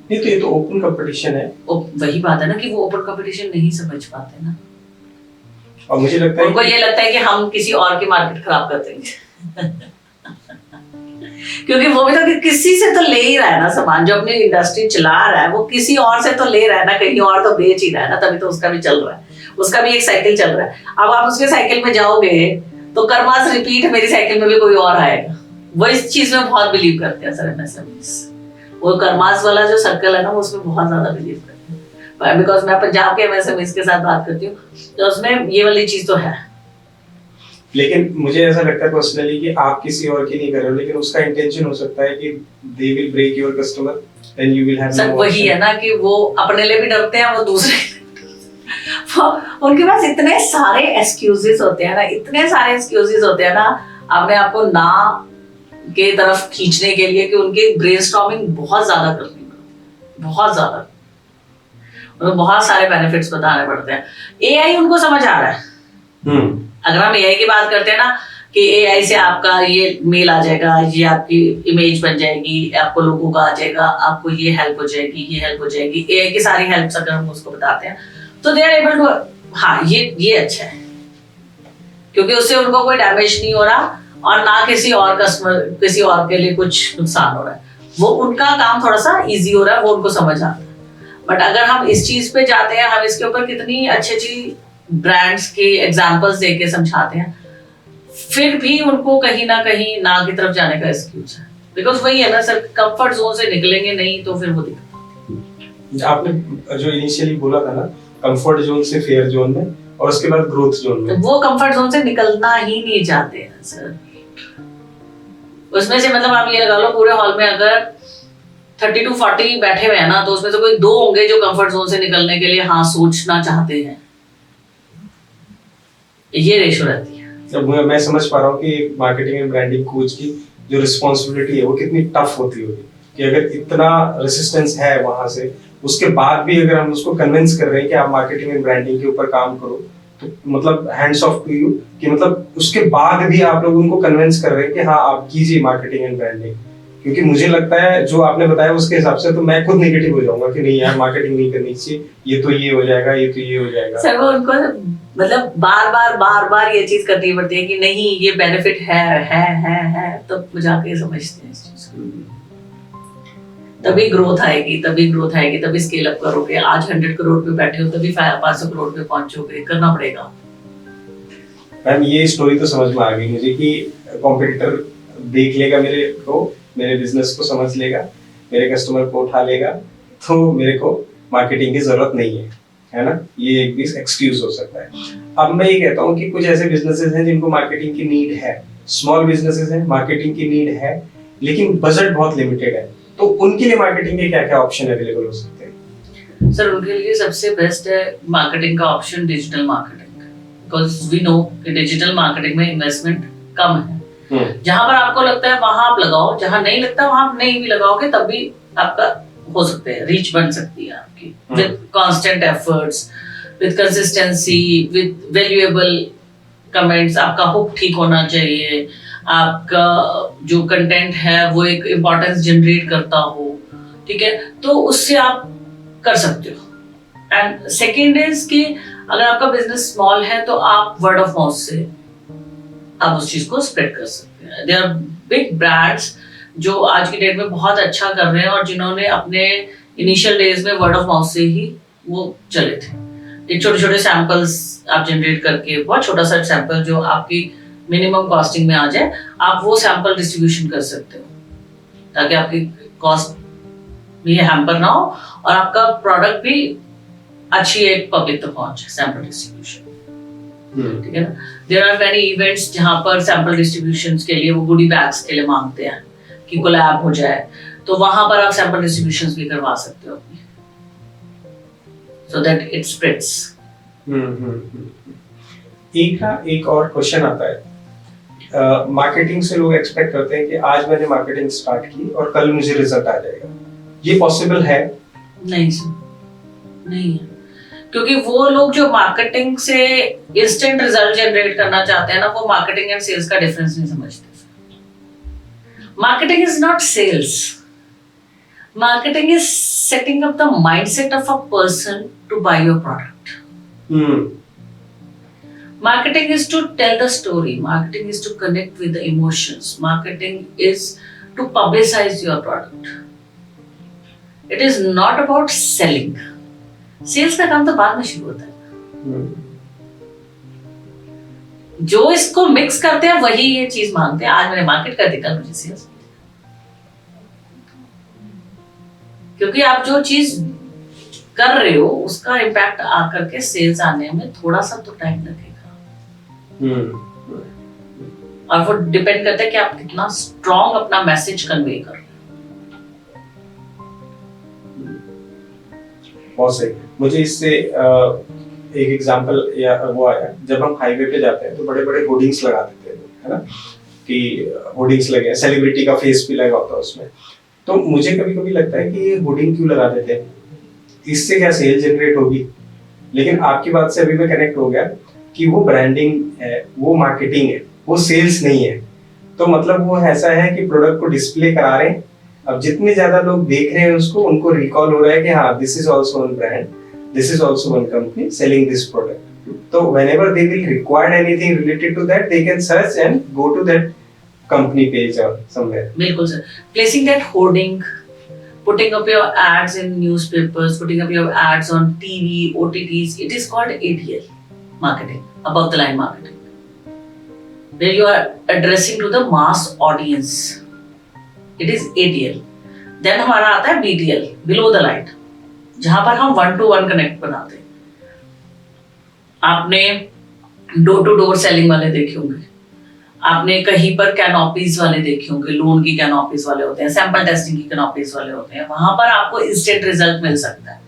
नहीं तो ये तो ओपन कंपटीशन है। वही बात है ना कि वो ओपन कंपटीशन नहीं समझ पाते ना, और मुझे लगता है उनको ये लगता है कि हम किसी और की मार्केट खराब कर देंगे क्योंकि वो भी तो किसी से तो ले ही रहा है ना सामान, जो अपनी इंडस्ट्री चला रहा है वो किसी और से तो ले रहा है ना, कहीं और तो बेच ही रहा है ना, तभी तो उसका भी चल रहा है, उसका भी एक साइकिल चल रहा है। अब आप उसके साइकिल में जाओगे तो कर्मास रिपीट मेरी साइकिल में भी कोई और आएगा। वो इस चीज में बहुत बिलीव करते हैं सर एमएसएमईज, वो कर्मास वाला जो सर्कल है ना वो उसमें बहुत ज्यादा बिलीव करते हैं, बिकॉज मैं पंजाब के एमएसएमईज के साथ बात करती हूँ तो उसमें ये वाली चीज तो है। लेकिन मुझे ऐसा लगता है पर्सनली कि आप किसी और की नहीं कर रहे हो, लेकिन उसका इंटेंशन हो सकता है कि they will break your customer then you will have sir वही है ना कि वो अपने लिए भी डरते हैं, वो दूसरे उनके पास इतने सारे एक्सक्यूजेस होते हैं ना, इतने सारे एक्सक्यूजेस होते हैं ना अपने आप को ना के तरफ खींचने के लिए कि उनके ब्रेनस्टॉर्मिंग बहुत ज्यादा करनी पड़ती है, बहुत ज्यादा, उनको बहुत सारे बेनिफिट्स बताने पड़ते हैं। एआई उनको समझ आ रहा है। अगर हम एआई की बात करते हैं ना कि एआई से आपका ये मेल आ जाएगा, ये आपकी इमेज बन जाएगी, आपको लोगों का आ जाएगा, आपको ये हेल्प हो जाएगी, ये हेल्प हो जाएगी, एआई की सारी हेल्प्स अगर हम उसको बताते हैं तो दे आर एबल टू, हाँ ये अच्छा है क्योंकि उससे उनको कोई डैमेज नहीं हो रहा और ना किसी और कस्टमर किसी और के लिए कुछ नुकसान हो रहा है, वो उनका काम थोड़ा सा इजी हो रहा है, वो उनको समझ आता है। बट अगर हम इस चीज पे जाते हैं, हम इसके ऊपर कितनी अच्छी ब्रांड्स के एग्जांपल्स देके समझाते हैं, फिर भी उनको कहीं ना की तरफ जाने का एक्सक्यूज है, बिकॉज वही है ना सर, कंफर्ट जोन से निकलेंगे नहीं तो फिर वो दिक्कत। आपने जो इनिशियली बोला था ना कंफर्ट जोन से फेयर जोन में और उसके बाद ग्रोथ जोन में, वो कंफर्ट जोन से निकलना ही नहीं चाहते हैं सर। उसमें से मतलब आप ये लगा लो पूरे हॉल में अगर 30 to 40 बैठे हुए हैं ना, तो उसमें से कोई 2 होंगे जो कंफर्ट जोन से निकलने के लिए हाँ सोचना चाहते हैं, ये रेशो रहती है। अब मैं समझ पा रहा हूँ कि मार्केटिंग एंड ब्रांडिंग कोच की जो रिस्पॉन्सिबिलिटी है वो कितनी टफ होती होगी, कि अगर इतना रेसिस्टेंस है वहां से, उसके बाद भी अगर हम उसको कन्विंस कर रहे हैं कि आप मार्केटिंग एंड ब्रांडिंग के ऊपर काम करो, तो मतलब हैंड्स ऑफ टू यू कि मतलब उसके बाद भी आप लोग उनको कन्विंस कर रहे हैं कि हाँ आप कीजिए मार्केटिंग एंड ब्रांडिंग। क्योंकि मुझे लगता है जो आपने बताया उसके हिसाब से तो मैं खुद नेगेटिव हो जाऊंगा कि नहीं यार मार्केटिंग नहीं करनी चाहिए, ये तो ये हो जाएगा, ये तो ये हो जाएगा। सर वो उनको मतलब बार बार ये चीज करनी पड़ती है कि नहीं ये बेनिफिट है तब वो जाके समझते हैं इस चीज को, तभी ग्रोथ आएगी, तभी स्केल अप करोगे। आज 100 करोड़ पे बैठे हो तभी 500 करोड़ पे पहुंचोगे, करना पड़ेगा। मैम ये स्टोरी तो समझ में आ गई मुझे कि कॉम्पिटिटर देख लेगा मेरे बिजनेस को समझ लेगा, मेरे कस्टमर को उठा लेगा, तो मेरे को मार्केटिंग की जरूरत नहीं है ना, ये एक भी एक्सक्यूज हो सकता है। अब मैं ये कहता हूँ कि कुछ ऐसे बिजनेसेस हैं जिनको मार्केटिंग की नीड है, स्मॉल बिजनेसेस हैं मार्केटिंग की नीड है लेकिन बजट बहुत लिमिटेड है, तो उनके लिए मार्केटिंग के क्या क्या ऑप्शन अवेलेबल हो सकते हैं? सर उनके लिए सबसे बेस्ट है मार्केटिंग का option digital marketing, because we know कि डिजिटल मार्केटिंग में इन्वेस्टमेंट कम है। जहां पर आपको लगता है वहां आप लगाओ, जहां नहीं लगता वहां आप नहीं भी लगाओगे तब भी आपका हो सकते हैं, रीच बन सकती है आपकी with constant efforts, with consistency, with valuable comments. आपका हुक ठीक होना चाहिए, आपका जो कंटेंट है वो एक इम्पोर्टेंस जनरेट करता हो, ठीक है, तो उससे आप कर सकते हो। एंड सेकेंड इज कि अगर आपका बिजनेस स्मॉल है तो आप वर्ड ऑफ माउथ से आप उस चीज को स्प्रेड कर सकते हैं। देयर आर बिग ब्रांड्स जो आज की डेट में बहुत अच्छा कर रहे हैं और जिन्होंने अपने इनिशियल डेज में वर्ड ऑफ माउथ से ही वो चले थे। एक छोटे छोटे सैंपल्स आप जनरेट करके, बहुत छोटा सा सैंपल जो आपकी मिनिमम कॉस्टिंग में आ जाए, आप वो सैंपल डिस्ट्रीब्यूशन कर सकते हो ताकि आपकी कॉस्ट भी हैम्पर ना हो और आपका प्रोडक्ट भी अच्छी एक पब्लिक तक पहुंचे। सैंपल डिस्ट्रीब्यूशन, ठीक है ना। देयर आर मेनी इवेंट्स जहां पर सैंपल डिस्ट्रीब्यूशंस के लिए वो गुडी बैग्स के लिए मांगते हैं कि कोलैब हो जाए, तो वहां पर आप सैंपल डिस्ट्रीब्यूशंस भी करवा सकते हो अपनी, सो दैट इट स्प्रेड्स। एक और क्वेश्चन आता है, मार्केटिंग से लोग एक्सपेक्ट करते हैं कि आज मैंने मार्केटिंग स्टार्ट की और कल मुझे रिजल्ट आ जाएगा, ये पॉसिबल है? नहीं सर, नहीं है, क्योंकि वो लोग जो मार्केटिंग से इंस्टेंट रिजल्ट जनरेट करना चाहते हैं ना, वो मार्केटिंग एंड सेल्स का डिफरेंस नहीं समझते। Marketing is not sales, Marketing is setting up the mindset of a person to buy your product. Marketing is to tell the story. Marketing is to connect with the emotions. Marketing is to publicize your product. It is not about selling. Sales का काम तो बाद में शुरू होता है. जो इसको मिक्स करते हैं वही ये चीज मांगते हैं. आज मैंने मार्केट कर दी, कल मुझे सेल्स. क्योंकि आप जो चीज कर रहे हो उसका इम्पैक्ट आकर के सेल्स आने में थोड़ा सा तो टाइम लगेगा. और वो डिपेंड करता है कि आप कितना स्ट्रॉन्ग अपना मैसेज कन्वे कर रहे हो. बहुत सही. मुझे इससे एक एग्जांपल या वो आया, जब हम हाईवे पे जाते हैं तो बड़े बड़े होर्डिंग्स लगा देते हैं, है ना, कि होर्डिंग्स लगे, सेलिब्रिटी का फेस भी लगा होता है उसमें. तो मुझे कभी कभी लगता है कि ये होर्डिंग क्यों लगा देते हैं, इससे क्या सेल जनरेट होगी. लेकिन आपकी बात से अभी मैं कनेक्ट हो गया कि वो ब्रांडिंग है, वो मार्केटिंग है, वो सेल्स नहीं है. तो मतलब वो ऐसा है कि प्रोडक्ट को डिस्प्ले करा रहे हैं. अब जितने ज्यादा लोग देख रहे हैं उसको, उनको रिकॉल हो रहा है कि हाँ, this is also one brand, this is also one company selling this product. तो whenever they will require anything related to that, they can search and go to that company page or somewhere. बिल्कुल sir. Placing that hoarding, putting up your ads in newspapers, putting up your ads on TV, OTTs, it is called ATL marketing, above the line marketing, where you are addressing to the mass audience. It is ATL. Then हमारा आता है BTL, below the line, जहां पर हम 1-to-1 connect बनाते हैं. आपने door to door selling वाले देखे होंगे, आपने कहीं पर कैनोपीज वाले देखे होंगे, लोन की कैनोपीज वाले होते हैं, सैंपल टेस्टिंग की कैनोपीज वाले होते हैं. वहां पर आपको इंस्टेंट रिजल्ट मिल सकता है.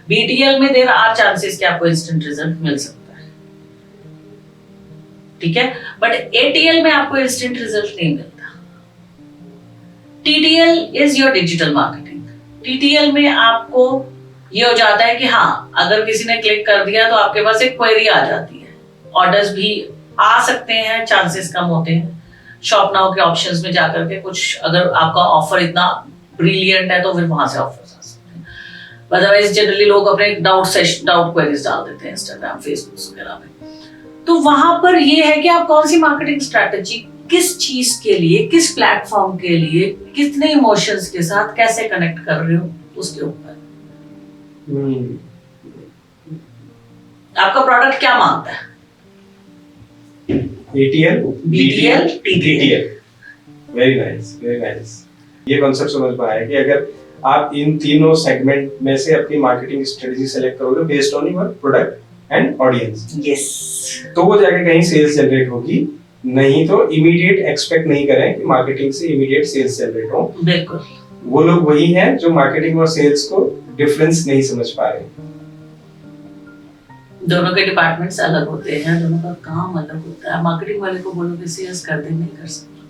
बीटीएल में देयर आर चांसेस कि आपको इंस्टेंट रिजल्ट मिल सकता है, ठीक है, बट एटीएल में आपको इंस्टेंट रिजल्ट नहीं मिलता. TTL is your digital marketing. TTL में आपको ये हो जाता है कि हाँ, अगर किसी ने क्लिक कर दिया तो आपके पास एक क्वेरी आ जाती है. ऑर्डर्स भी आ सकते हैं, चांसेस कम होते हैं. शॉप नाउ के ऑप्शंस में जाकर के कुछ, अगर आपका ऑफर इतना ब्रिलियंट है तो फिर वहां से ऑफर्स आ सकते हैं. अदरवाइज जनरली लोग अपने डाउट क्वेरीज डाल देते हैं इंस्टाग्राम, फेसबुक वगैरह में. तो वहां पर ये है कि आप कौन सी मार्केटिंग स्ट्रेटेजी, किस चीज के लिए, किस प्लेटफॉर्म के लिए, कितने इमोशंस के साथ कैसे कनेक्ट कर रहे हो, उसके ऊपर. आपका प्रोडक्ट क्या मांगता है? ATL, BTL, TTL. Very nice, very nice. ये कॉन्सेप्ट समझ में आया कि अगर आप इन तीनों सेगमेंट में से अपनी मार्केटिंग स्ट्रेटजी सेलेक्ट करोगे based on your product and audience, yes, तो वो जाके कहीं सेल्स जनरेट होगी. नहीं तो इमीडिएट एक्सपेक्ट नहीं करें कि मार्केटिंग से इमीडिएट सेल्स जनरेट हो. बिल्कुल. वो लोग वही हैं जो मार्केटिंग और सेल्स को डिफरेंस नहीं समझ पा रहे. दोनों के डिपार्टमेंट्स अलग होते हैं, दोनों का काम अलग होता है. मार्केटिंग वाले को बोलो कि सेल्स कर दे, नहीं कर सकते.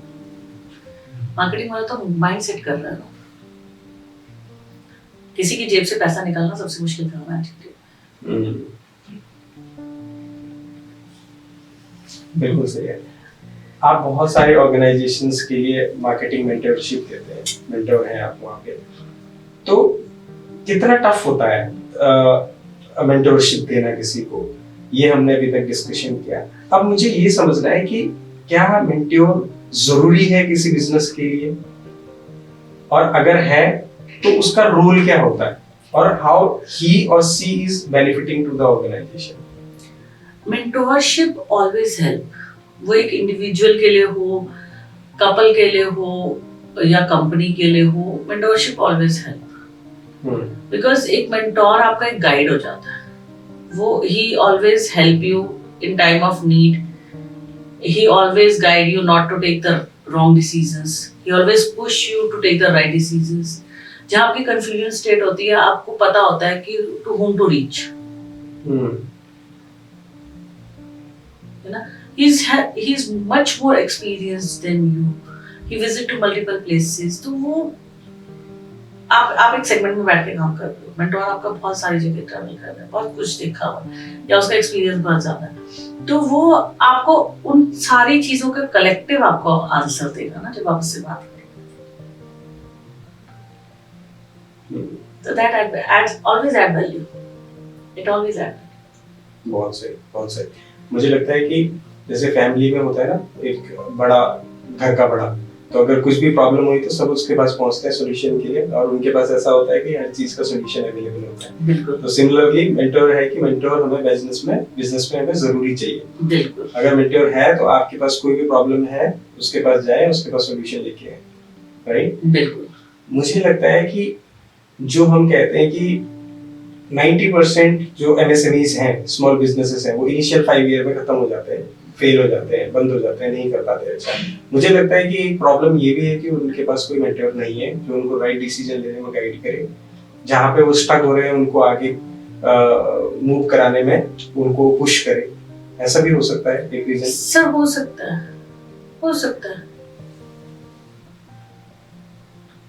मार्केटिंग वाला तो माइंड सेट कर रहा है. किसी की जेब से पैसा निकालना सबसे मुश्किल काम है. बिल्कुल सही है. आप बहुत सारे ऑर्गेनाइजेशंस के लिए मार्केटिंग मेंटरशिप देते हैं, मेंटर हैं आप वहाँ पे. तो कितना टफ होता है मेंटरशिप देना किसी को, ये हमने अभी तक डिस्कशन किया. अब मुझे ये समझना है कि क्या मेंटर जरूरी है किसी बिजनेस के लिए, और अगर है तो उसका रोल क्या होता है, और हाउ ही और she is benefiting to the organisation. Mentorship always help. वो एक इंडिविजुअल के लिए हो, कपल के लिए हो, या कंपनी के लिए हो, मेंटरशिप ऑलवेज हेल्प. बिकॉज एक मेंटोर आपका एक गाइड हो जाता है. वो ही always help you in time of need. He always guide you not to take the wrong decisions. He always push you to take the right decisions. जहाँ आपकी कंफ्यूजन स्टेट होती है, आपको पता होता है कि टू whom to reach. है ना? He's much more experienced than you. He visit to multiple places. तो वो आप एक सेगमेंट में बैठ के काम कर रहे हो. मेंटोर आपका बहुत सारी जगह ट्रैवल कर रहा है, बहुत कुछ देखा हुआ, या उसका एक्सपीरियंस बहुत ज्यादा है. तो वो आपको उन सारी चीजों का कलेक्टिव आपको आंसर देगा ना, जब आप उससे बात करेंगे. So that always add value. It always add. बहुत सही, बहुत सही। मुझे लगता है कि जैसे फैमिली में होता है ना, एक बड़ा घर का बड़ा, तो अगर कुछ भी प्रॉब्लम हुई तो सब उसके पास पहुंचते हैं सॉल्यूशन के लिए, और उनके पास ऐसा होता है कि हर चीज का सॉल्यूशन अवेलेबल होता है। बिल्कुल। तो सिमिलरली मेंटोर है कि मेंटोर हमें बिजनेस में हमें जरूरी चाहिए। बिल्कुल। अगर मेंटोर है तो आपके पास कोई भी प्रॉब्लम है, उसके पास जाए, उसके पास सॉल्यूशन लेके आए, राइट? बिल्कुल। मुझे लगता है कि जो हम कहते हैं कि 90% जो MSMEs हैं, स्मॉल बिजनेसेस हैं, वो इनिशियल 5 ईयर में खत्म हो जाते हैं, फेल हो जाते हैं, बंद हो जाते हैं, नहीं कर पाते अच्छा। मुझे लगता है कि एक प्रॉब्लम ये भी है कि उनके पास कोई मेंटर नहीं है जो उनको राइट डिसीजन लेने में गाइड करे। जहाँ पे वो स्टक हो रहे हैं उनको आगे मूव कराने में उनको पुश करे। ऐसा भी हो सकता है एक रीजन। सर हो सकता है, हो सकता है,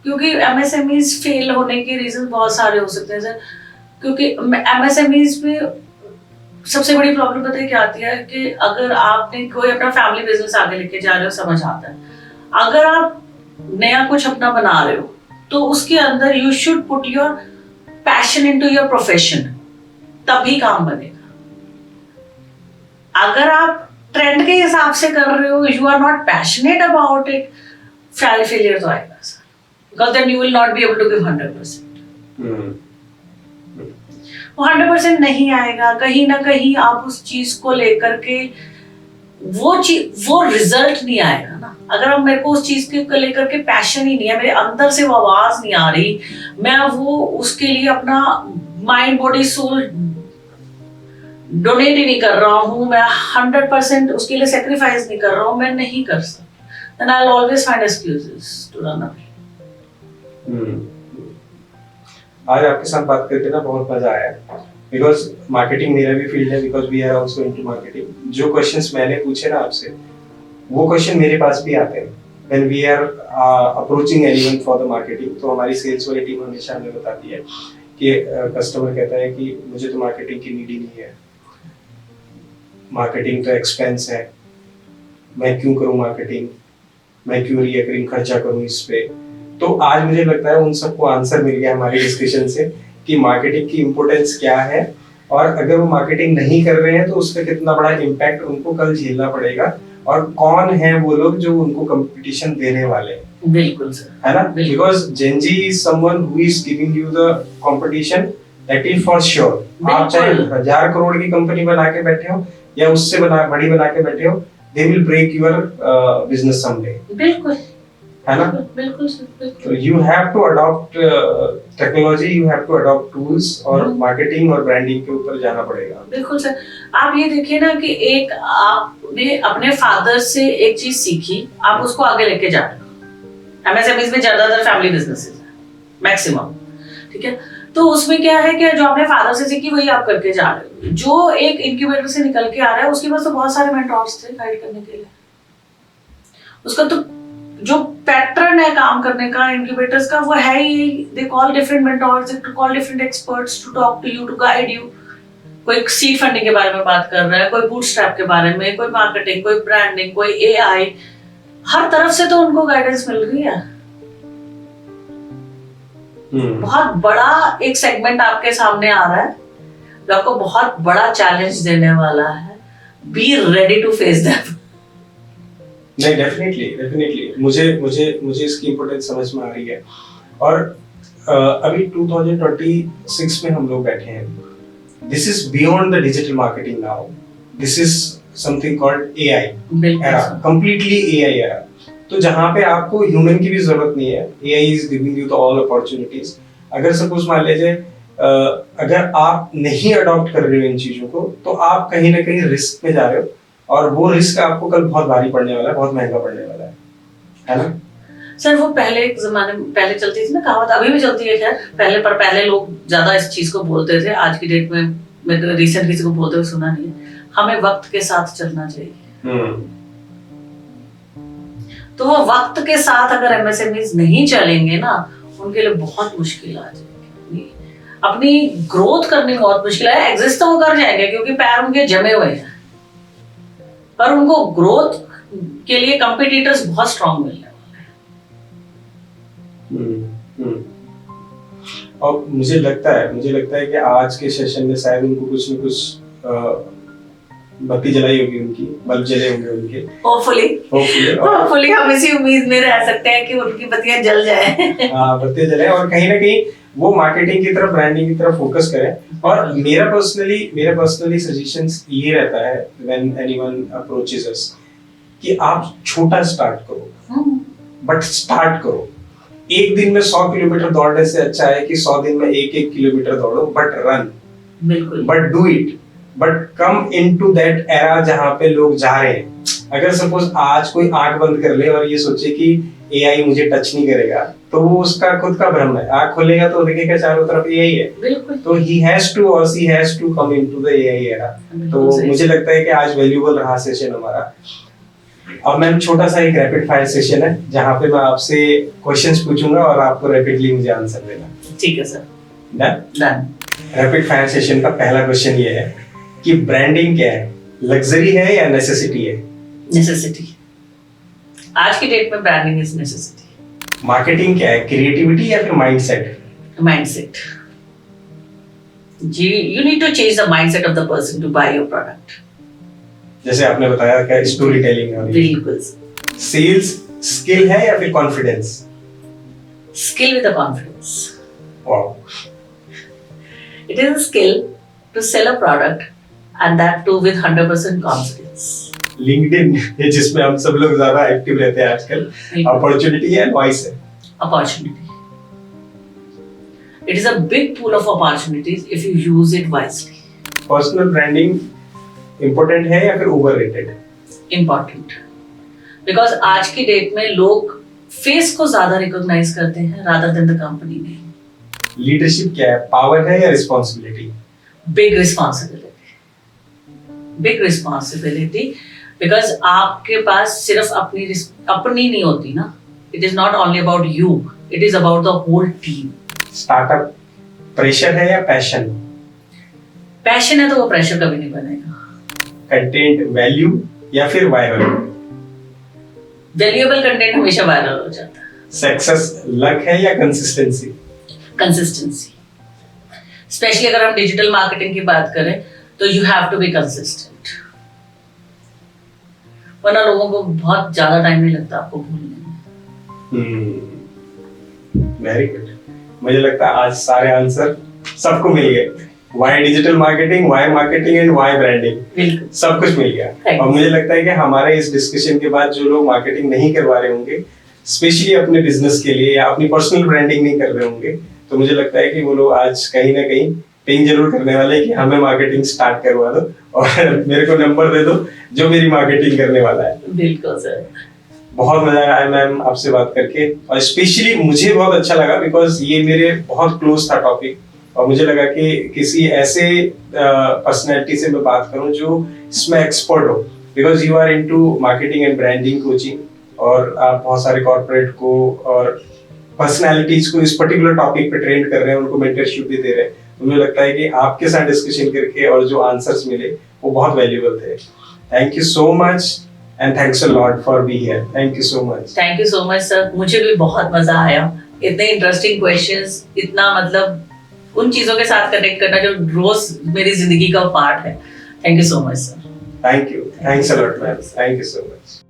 क्योंकि MSMEs फेल होने के रीजन बहुत सारे हो सकते हैं सर। क्योंकि MSMEs में सबसे बड़ी प्रॉब्लम पता है क्या आती है कि अगर आपने कोई अपना फैमिली बिजनेस आगे लेके जा रहे हो, समझ आता है, अगर आप नया कुछ अपना बना रहे हो तो उसके अंदर you should put your passion into your profession, तभी काम बनेगा। अगर आप ट्रेंड के हिसाब से कर रहे हो, you are not passionate about it, failure तो आएगा sir, because then you will not be able to give 100%। वो 100% नहीं आएगा, कहीं ना कहीं आप उस चीज को लेकर के वो रिजल्ट नहीं आएगा ना। अगर हम मेरे को उस चीज के लेकर के पैशन ही नहीं है, मेरे अंदर से वो आवाज नहीं आ रही, मैं वो उसके लिए अपना माइंड बॉडी सोल डोनेट ही नहीं कर रहा हूँ, मैं 100% उसके लिए सेक्रीफाइस नहीं कर रहा हूँ, मैं नहीं कर सकता, then I'll always find excuses to run away. आज आपके साथ बात करके ना बहुत मजा आया, बिकॉज मार्केटिंग मेरा भी फील्ड है, because we are also into marketing. जो क्वेश्चंस मैंने पूछे ना आपसे, वो क्वेश्चन मेरे पास भी आते हैं when we are approaching anyone for the marketing. तो हमारी सेल्स वाली टीम हमेशा हमें बताती है कि कस्टमर कहता है कि मुझे तो मार्केटिंग की नीड ही नहीं है, मार्केटिंग तो एक्सपेंस है, मैं क्यों करूं मार्केटिंग, मैं क्यों रिकरिंग खर्चा करूं इस पे। तो आज मुझे लगता है उन सबको आंसर मिल गया हमारी डिस्कशन से कि मार्केटिंग की इम्पोर्टेंस क्या है, और अगर वो मार्केटिंग नहीं कर रहे हैं तो उसका कितना बड़ा इम्पैक्ट उनको कल झेलना पड़ेगा, और कौन है वो लोग जो उनको कंपटीशन देने वाले हैं। बिल्कुल सर, है ना? Because Gen Z is someone who is giving you the competition, that is for sure. आप चाहे 1000 करोड़ की कंपनी बना के बैठे हो या उससे बड़ी बना के बैठे हो, they will break your business someday. बिल्कुल, है ना? बिल्कुल सर। तो you have to adopt technology, you have to adopt tools, और मार्केटिंग और ब्रांडिंग के ऊपर जाना पड़ेगा। बिल्कुल सर। आप ये देखिए ना कि एक आपने अपने फादर से एक चीज सीखी, आप उसको आगे लेके जा रहे हो। MSMEs में ज्यादातर फैमिली बिजनेसेस हैं, मैक्सिमम, ठीक है? तो उसमें क्या है कि जो आपने फादर से सीखी वही आप करके जा रहे हो। जो एक इंक्यूबेटर से निकल के आ रहा है उसके पास तो बहुत सारे मेंटोर्स थे गाइड करने के लिए, उसका तो जो पैटर्न है काम करने का इंक्यूबेटर्स का वो है ही। They call different mentors, they call different experts to talk to you, to guide you. कोई सीड फंडिंग के बारे में बात कर रहा है, कोई बूटस्ट्रैप के बारे में, कोई मार्केटिंग, कोई ब्रांडिंग, कोई AI, हर तरफ से तो उनको गाइडेंस मिल रही है। बहुत बड़ा एक सेगमेंट आपके सामने आ रहा है जो आपको बहुत बड़ा चैलेंज देने वाला है। Be ready to face that. नहीं, डेफिनेटली मुझे इसकी इम्पोर्टेंस समझ में आ रही है। और अभी 2026 में हम लोग बैठे हैं। This is beyond the digital marketing now, this is something called AI era, completely AI era. तो जहाँ पे आपको ह्यूमन की भी जरूरत नहीं है, AI is giving you the all opportunities. अगर सपोज मान लीजिए अगर आप नहीं अडॉप्ट कर रहे हो इन चीजों को, तो आप कहीं ना कहीं रिस्क में जा रहे हो, और वो रिस्क आपको कल बहुत भारी पड़ने वाला है, बहुत महंगा पड़ने वाला है ना? सर वो पहले एक जमाने में पहले चलती थी ना कहावत, अभी भी चलती है खैर, पहले लोग ज्यादा इस चीज को बोलते थे। आज की डेट में मैं रिसेंट किसी को बोलते हुए सुना नहीं है। हमें वक्त के साथ चलना चाहिए। तो वो वक्त के साथ अगर MSMEs नहीं चलेंगे ना, उनके लिए बहुत मुश्किल आ जाएगी। अपनी ग्रोथ करनी बहुत मुश्किल है। एग्जिस्ट तो वो कर जाएंगे क्योंकि पैर उनके जमे हुए हैं, पर उनको ग्रोथ के लिए कंपटीटर्स बहुत स्ट्रांग मिलने वाले हैं। और मुझे लगता है कि आज के सेशन में शायद उनको कुछ न कुछ बत्ती जलाई होगी, उनकी बल्ब जले होंगे उनके। होपफुली हम इसी उम्मीद में रह सकते हैं कि उनकी बत्तियां जल जाए। हाँ, बत्तियां जले और कहीं ना कहीं वो मार्केटिंग की तरफ, ब्रांडिंग की तरफ फोकस करें। और मेरा पर्सनली सजेशंस ये रहता है व्हेन एनीवन अप्रोचेस अस कि आप छोटा स्टार्ट करो, बट स्टार्ट करो। एक दिन में 100 किलोमीटर दौड़ने से अच्छा है कि 100 दिन में 1-1 किलोमीटर दौड़ो, बट रन, बिल्कुल, but do it, but come into that era जहां पे लोग जा रहे हैं। अगर सपोज आज कोई आंख बंद कर ले और ये सोचे कि एआई मुझे टच नहीं करेगा, तो वो उसका खुद का भ्रम है। आंख खोलेगा तो देखेगा चारों तरफ एआई है, बिल्कुल। तो he has to come into the AI era। तो मुझे लगता है कि आज वैल्यूएबल रहा सेशन हमारा। अब मैम छोटा सा एक रैपिड फायर सेशन है जहां पे मैं आपसे क्वेश्चंस पूछूंगा और आपको रैपिडली मुझे आंसर देना। ठीक है sir. Done. Rapid fire session का पहला क्वेश्चन ये है कि ब्रांडिंग क्या है, लग्जरी है या नेसेसिटी है? नेसेसिटी। आज की डेट में ब्रांडिंग इज नेसेसिटी। मार्केटिंग क्या है, क्रिएटिविटी या फिर माइंडसेट? माइंडसेट जी, you need to change the mindset of the person to buy your product. जैसे आपने बताया कि स्टोरी टेलिंग है। बिल्कुल। सेल्स स्किल है या फिर confidence? Skill with a confidence. Wow. It is a skill to sell a product and that too with 100% confidence. LinkedIn है जिसमें हम सब लोग ज्यादा एक्टिव रहते हैं आजकल, अपॉर्चुनिटी है, वॉइस है? Opportunity. It is a big pool of opportunities if you use it wisely. Personal branding important है या फिर ओवररेटेड? Important. Because आज की डेट में लोग फेस को ज्यादा रिकॉग्नाइज करते हैं rather than the company name. Leadership क्या है, पावर है या responsibility? Big responsibility. Big responsibility. Because आपके पास सिर्फ अपनी नहीं होती ना. It is not only about you. It is about the whole team. Startup pressure है या पैशन? पैशन है तो वो प्रेशर कभी नहीं बनेगा। कंटेंट वैल्यू या फिर वायरल? वैल्यूएबल कंटेंट हमेशा वायरल हो जाता है। सक्सेस लक है या कंसिस्टेंसी? कंसिस्टेंसी। स्पेशली अगर हम डिजिटल मार्केटिंग की बात करें तो you have to be consistent, वरना लोगों को बहुत ज्यादा टाइम नहीं लगता आपको भूलने में। Very good. मुझे लगता है आज सारे आंसर सबको मिल गए। Why digital marketing, why marketing and why branding, बिल्कुल सब कुछ मिल गया। और मुझे लगता है कि हमारे इस डिस्कशन के बाद जो लोग मार्केटिंग नहीं करवा रहे होंगे, स्पेशली अपने बिजनेस के लिए या अपनी पर्सनल ब्रांडिंग नहीं कर रहे होंगे, तो मुझे लगता है कि वो लोग आज कहीं ना कहीं पिंग जरूर करने वाले हैं कि हमें मार्केटिंग स्टार्ट करवा दो और मेरे को नंबर दे दो जो मेरी मार्केटिंग करने वाला है। बिल्कुल सर। बहुत मजा आया मैम आपसे बात करके, और स्पेशली मुझे बहुत अच्छा लगा बिकॉज ये मेरे बहुत क्लोज था टॉपिक, और मुझे लगा कि किसी ऐसे पर्सनैलिटी से मैं बात करूं जो इसमें एक्सपर्ट हो, because you are into marketing and branding coaching, और आप बहुत सारे कॉर्पोरेट को और पर्सनैलिटीज को इस पर्टिकुलर टॉपिक पे ट्रेन कर रहे हैं, उनको मेंटरशिप भी दे रहे हैं। तो मुझे लगता है कि आपके साथ डिस्कशन करके और जो आंसर्स मिले वो बहुत वैल्यूएबल थे। Thank you so much and thanks a lot for be here. Thank you so much. Thank you so much sir, मुझे भी बहुत मजा आया। इतने इंटरेस्टिंग क्वेश्चंस, इतना मतलब उन चीजों के साथ कनेक्ट करना जो रोज मेरी जिंदगी का पार्ट है। Thank you so much sir. Thank you, thanks a lot ma'am, thank you so much.